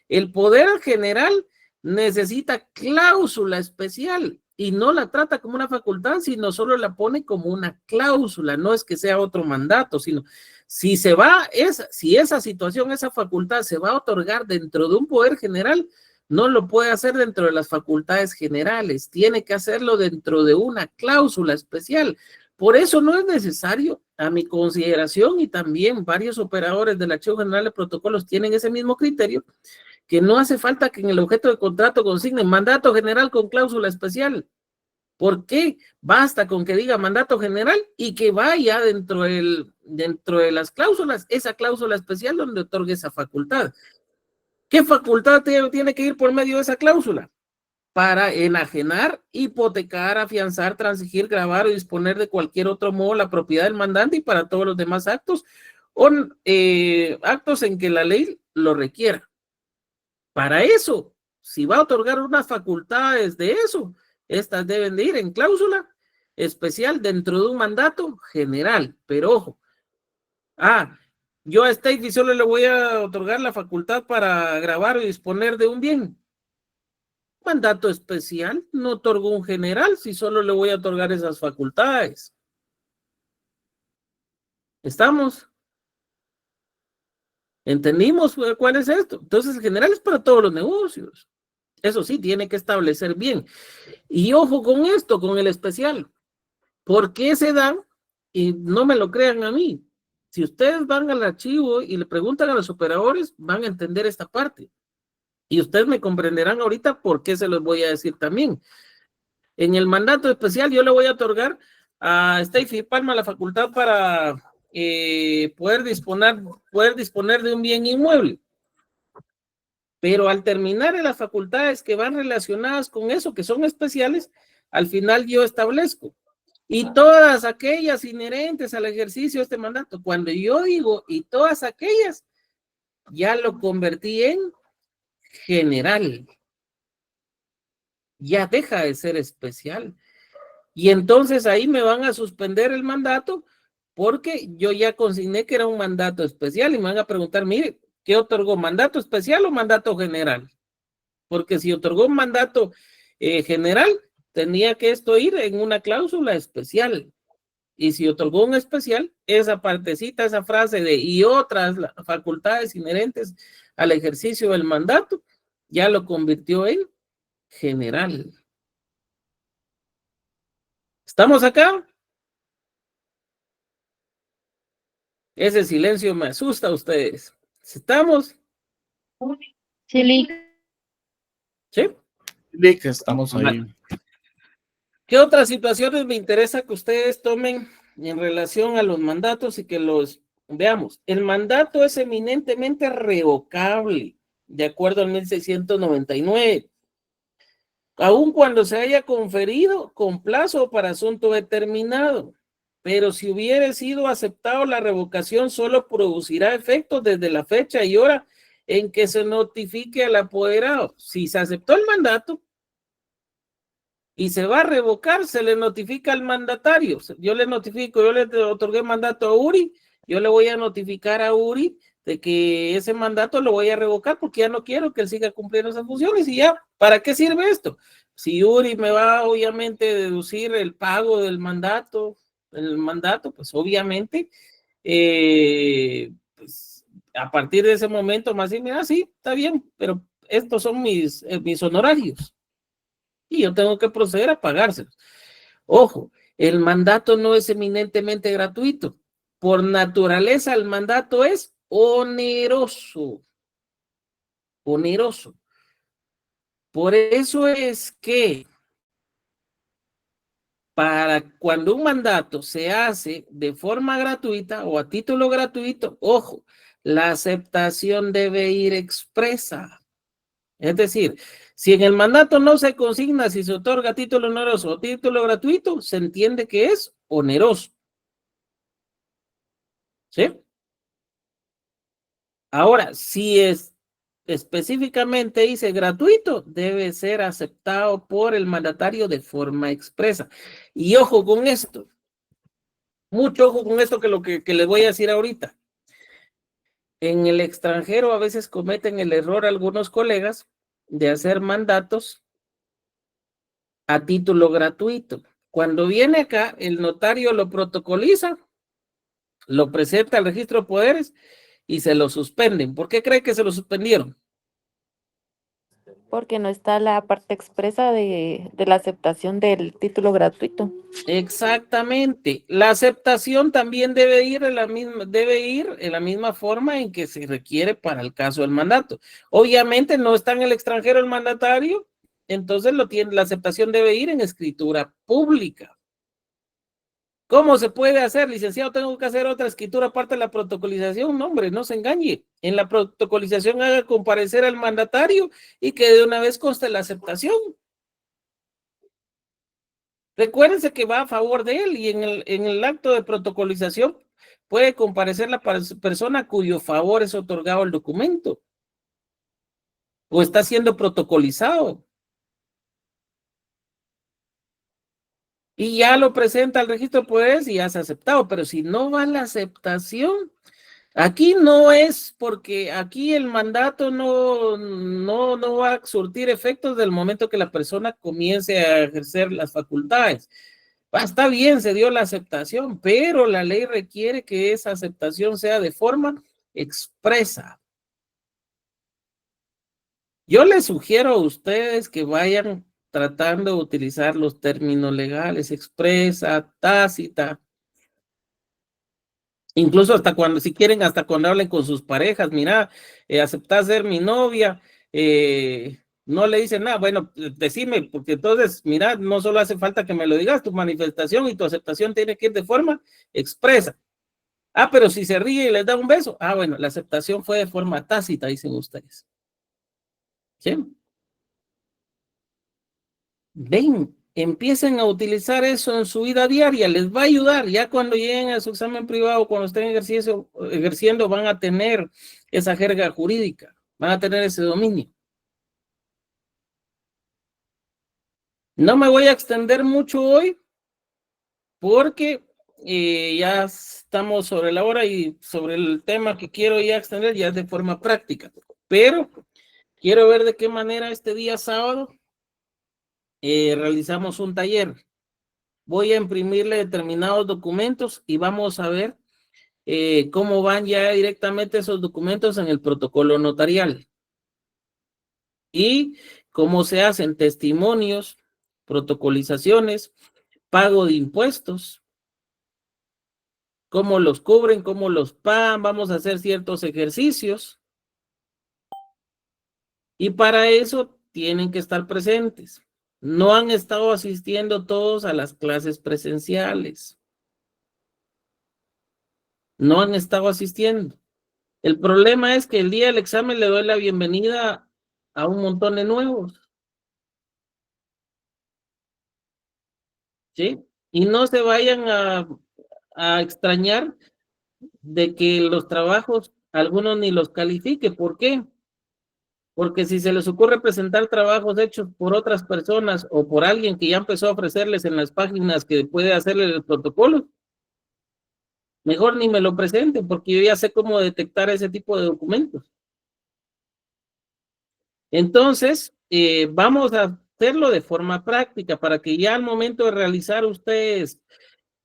el poder general necesita cláusula especial y no la trata como una facultad, sino solo la pone como una cláusula. No es que sea otro mandato, sino si esa situación, esa facultad se va a otorgar dentro de un poder general, no lo puede hacer dentro de las facultades generales, tiene que hacerlo dentro de una cláusula especial. Por eso no es necesario, a mi consideración, y también varios operadores del Archivo General de Protocolos tienen ese mismo criterio, que no hace falta que en el objeto de contrato consignen mandato general con cláusula especial. ¿Por qué? Basta con que diga mandato general y que vaya dentro de las cláusulas, esa cláusula especial donde otorgue esa facultad. ¿Qué facultad tiene que ir por medio de esa cláusula? Para enajenar, hipotecar, afianzar, transigir, gravar o disponer de cualquier otro modo la propiedad del mandante y para todos los demás actos o actos en que la ley lo requiera. Para eso, si va a otorgar unas facultades de eso, estas deben de ir en cláusula especial dentro de un mandato general. Pero ojo, yo a Steffi solo le voy a otorgar la facultad para grabar y disponer de un bien. Mandato especial, no otorgo un general si solo le voy a otorgar esas facultades. ¿Estamos? ¿Entendimos cuál es esto? Entonces, el general es para todos los negocios. Eso sí, tiene que establecer bien. Y ojo con esto, con el especial. ¿Por qué se dan? Y no me lo crean a mí. Si ustedes van al archivo y le preguntan a los operadores, van a entender esta parte. Y ustedes me comprenderán ahorita por qué se los voy a decir también. En el mandato especial yo le voy a otorgar a Stacey Palma la facultad para poder disponer de un bien inmueble. Pero al terminar en las facultades que van relacionadas con eso, que son especiales, al final yo establezco. Y todas aquellas inherentes al ejercicio de este mandato, cuando yo digo y todas aquellas, ya lo convertí en general. Ya deja de ser especial. Y entonces ahí me van a suspender el mandato porque yo ya consigné que era un mandato especial y me van a preguntar, mire, ¿qué otorgó? ¿Mandato especial o mandato general? Porque si otorgó un mandato general, tenía que esto ir en una cláusula especial. Y si otorgó un especial, esa partecita, esa frase de y otras facultades inherentes al ejercicio del mandato, ya lo convirtió en general. ¿Estamos acá? Ese silencio me asusta a ustedes. ¿Estamos? Sí, Lick. ¿Sí? Lick, estamos ahí. ¿Qué otras situaciones me interesa que ustedes tomen en relación a los mandatos y que los veamos? El mandato es eminentemente revocable, de acuerdo al 1699. Aun cuando se haya conferido con plazo para asunto determinado. Pero si hubiera sido aceptado, la revocación solo producirá efectos desde la fecha y hora en que se notifique al apoderado. Si se aceptó el mandato y se va a revocar, se le notifica al mandatario. Yo le notifico, yo le otorgué mandato a Uri, yo le voy a notificar a Uri de que ese mandato lo voy a revocar porque ya no quiero que él siga cumpliendo esas funciones y ya, ¿para qué sirve esto? Si Uri me va obviamente a deducir el pago del mandato, pues obviamente, pues, a partir de ese momento más bien, sí, está bien, pero estos son mis honorarios y yo tengo que proceder a pagárselos. Ojo, el mandato no es eminentemente gratuito. Por naturaleza, el mandato es oneroso. Oneroso. Por eso es que para cuando un mandato se hace de forma gratuita o a título gratuito, ojo, la aceptación debe ir expresa. Es decir, si en el mandato no se consigna si se otorga título oneroso o título gratuito, se entiende que es oneroso. ¿Sí? Ahora, si es específicamente dice gratuito, debe ser aceptado por el mandatario de forma expresa. Y ojo con esto. Mucho ojo con esto que les voy a decir ahorita. En el extranjero a veces cometen el error algunos colegas de hacer mandatos a título gratuito. Cuando viene acá, el notario lo protocoliza, lo presenta al registro de poderes y se lo suspenden. ¿Por qué cree que se lo suspendieron? Porque no está la parte expresa de la aceptación del título gratuito. Exactamente. La aceptación también debe ir en la misma forma en que se requiere para el caso del mandato. Obviamente no está en el extranjero el mandatario, entonces la aceptación debe ir en escritura pública. ¿Cómo se puede hacer, licenciado? Tengo que hacer otra escritura aparte de la protocolización. No, hombre, no se engañe. En la protocolización haga comparecer al mandatario y que de una vez conste la aceptación. Recuérdense que va a favor de él y en el acto de protocolización puede comparecer la persona cuyo favor es otorgado el documento o está siendo protocolizado. Y ya lo presenta al registro de poderes y ya se ha aceptado, pero si no va la aceptación, aquí no es porque aquí el mandato no va a surtir efectos del momento que la persona comience a ejercer las facultades. Está bien, se dio la aceptación, pero la ley requiere que esa aceptación sea de forma expresa. Yo les sugiero a ustedes que vayan tratando de utilizar los términos legales, expresa, tácita, incluso hasta cuando, si quieren, hasta cuando hablen con sus parejas, mira, aceptás ser mi novia, no le dicen nada, bueno, decime, porque entonces, mira, no solo hace falta que me lo digas, tu manifestación y tu aceptación tiene que ir de forma expresa. Ah, pero si se ríe y les da un beso, ah, bueno, la aceptación fue de forma tácita, dicen ustedes. ¿Sí? Ven, empiecen a utilizar eso en su vida diaria, les va a ayudar. Ya cuando lleguen a su examen privado, cuando estén ejerciendo, van a tener esa jerga jurídica, van a tener ese dominio. No me voy a extender mucho hoy porque ya estamos sobre la hora y sobre el tema que quiero ya extender ya es de forma práctica. Pero quiero ver de qué manera este día sábado realizamos un taller. Voy a imprimirle determinados documentos y vamos a ver cómo van ya directamente esos documentos en el protocolo notarial. Y cómo se hacen testimonios, protocolizaciones, pago de impuestos, cómo los cubren, cómo los pagan, vamos a hacer ciertos ejercicios. Y para eso tienen que estar presentes. No han estado asistiendo todos a las clases presenciales. No han estado asistiendo. El problema es que el día del examen le doy la bienvenida a un montón de nuevos. ¿Sí? Y no se vayan a extrañar de que los trabajos, algunos ni los califique. ¿Por qué? Porque si se les ocurre presentar trabajos hechos por otras personas o por alguien que ya empezó a ofrecerles en las páginas que puede hacerle el protocolo, mejor ni me lo presenten porque yo ya sé cómo detectar ese tipo de documentos. Entonces, vamos a hacerlo de forma práctica para que ya al momento de realizar ustedes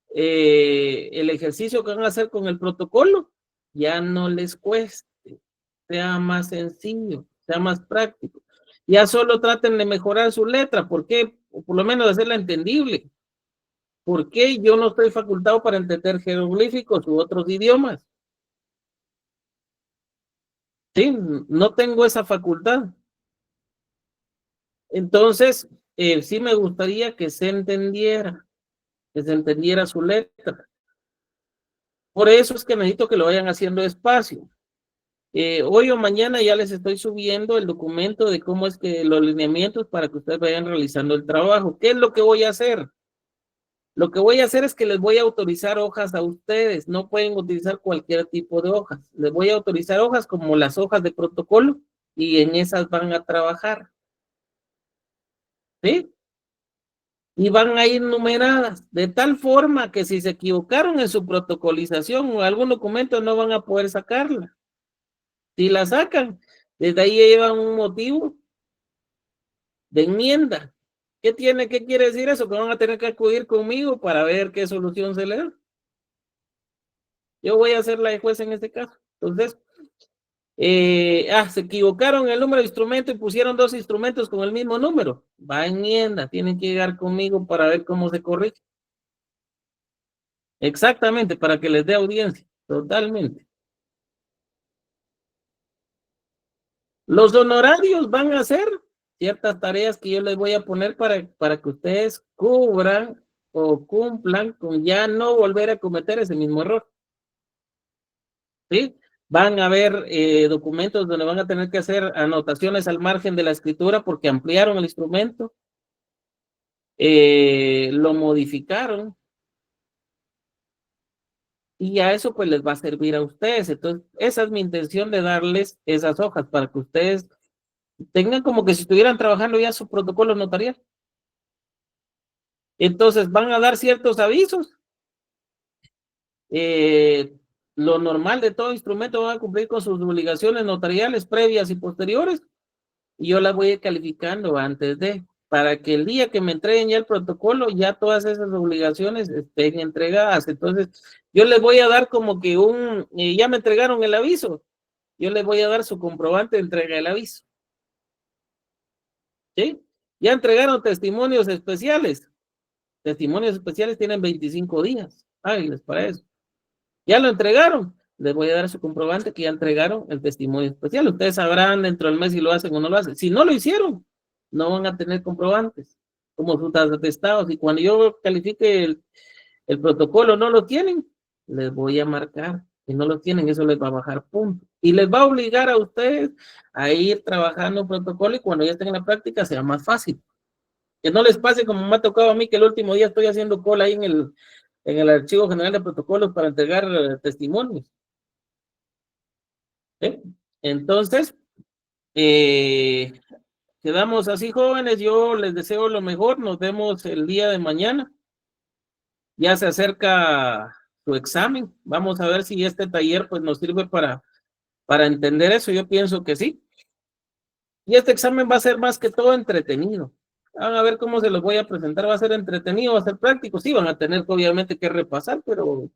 el ejercicio que van a hacer con el protocolo, ya no les cueste, sea más sencillo, sea más práctico. Ya solo traten de mejorar su letra, ¿por qué? O por lo menos de hacerla entendible. ¿Por qué yo no estoy facultado para entender jeroglíficos u otros idiomas? Sí, no tengo esa facultad. Entonces, sí me gustaría que se entendiera su letra. Por eso es que necesito que lo vayan haciendo despacio. Hoy o mañana ya les estoy subiendo el documento de cómo es que los lineamientos para que ustedes vayan realizando el trabajo. ¿Qué es lo que voy a hacer? Lo que voy a hacer es que les voy a autorizar hojas a ustedes. No pueden utilizar cualquier tipo de hojas. Les voy a autorizar hojas como las hojas de protocolo y en esas van a trabajar. ¿Sí? Y van a ir numeradas, de tal forma que si se equivocaron en su protocolización o algún documento no van a poder sacarla. Si la sacan, desde ahí llevan un motivo de enmienda. ¿Qué quiere decir eso? Que van a tener que acudir conmigo para ver qué solución se le da. Yo voy a ser la de juez en este caso. Entonces, se equivocaron en el número de instrumento y pusieron 2 instrumentos con el mismo número. Va a enmienda, tienen que llegar conmigo para ver cómo se corrige. Exactamente, para que les dé audiencia, totalmente. Los honorarios van a ser ciertas tareas que yo les voy a poner para que ustedes cubran o cumplan con ya no volver a cometer ese mismo error. ¿Sí? Van a haber documentos donde van a tener que hacer anotaciones al margen de la escritura porque ampliaron el instrumento, lo modificaron, y a eso pues les va a servir a ustedes. Entonces, esa es mi intención de darles esas hojas para que ustedes tengan como que si estuvieran trabajando ya su protocolo notarial. Entonces, van a dar ciertos avisos. Lo normal de todo instrumento va a cumplir con sus obligaciones notariales previas y posteriores, y yo las voy a ir calificando antes de, para que el día que me entreguen ya el protocolo, ya todas esas obligaciones estén entregadas. Entonces, yo les voy a dar como que ya me entregaron el aviso, yo les voy a dar su comprobante de entrega del aviso. ¿sí? Ya entregaron testimonios especiales. Testimonios especiales tienen 25 días. Háganles para eso. Ya lo entregaron. Les voy a dar su comprobante que ya entregaron el testimonio especial. Ustedes sabrán dentro del mes si lo hacen o no lo hacen. Si no lo hicieron, no van a tener comprobantes como sus atestados. Y cuando yo califique el protocolo no lo tienen, les voy a marcar. Si no lo tienen, eso les va a bajar puntos. Y les va a obligar a ustedes a ir trabajando el protocolo y cuando ya estén en la práctica sea más fácil. Que no les pase como me ha tocado a mí, que el último día estoy haciendo cola ahí en el Archivo General de Protocolos para entregar testimonios. ¿Sí? Entonces, quedamos así, jóvenes. Yo les deseo lo mejor. Nos vemos el día de mañana. Ya se acerca su examen. Vamos a ver si este taller pues nos sirve para entender eso. Yo pienso que sí. Y este examen va a ser más que todo entretenido. Van a ver cómo se los voy a presentar. Va a ser entretenido, va a ser práctico. Sí, van a tener obviamente que repasar, pero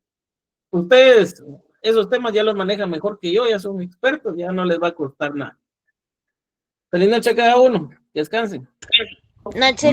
ustedes esos temas ya los manejan mejor que yo. Ya son expertos, ya no les va a costar nada. Feliz noche a cada uno. Descansen. Noche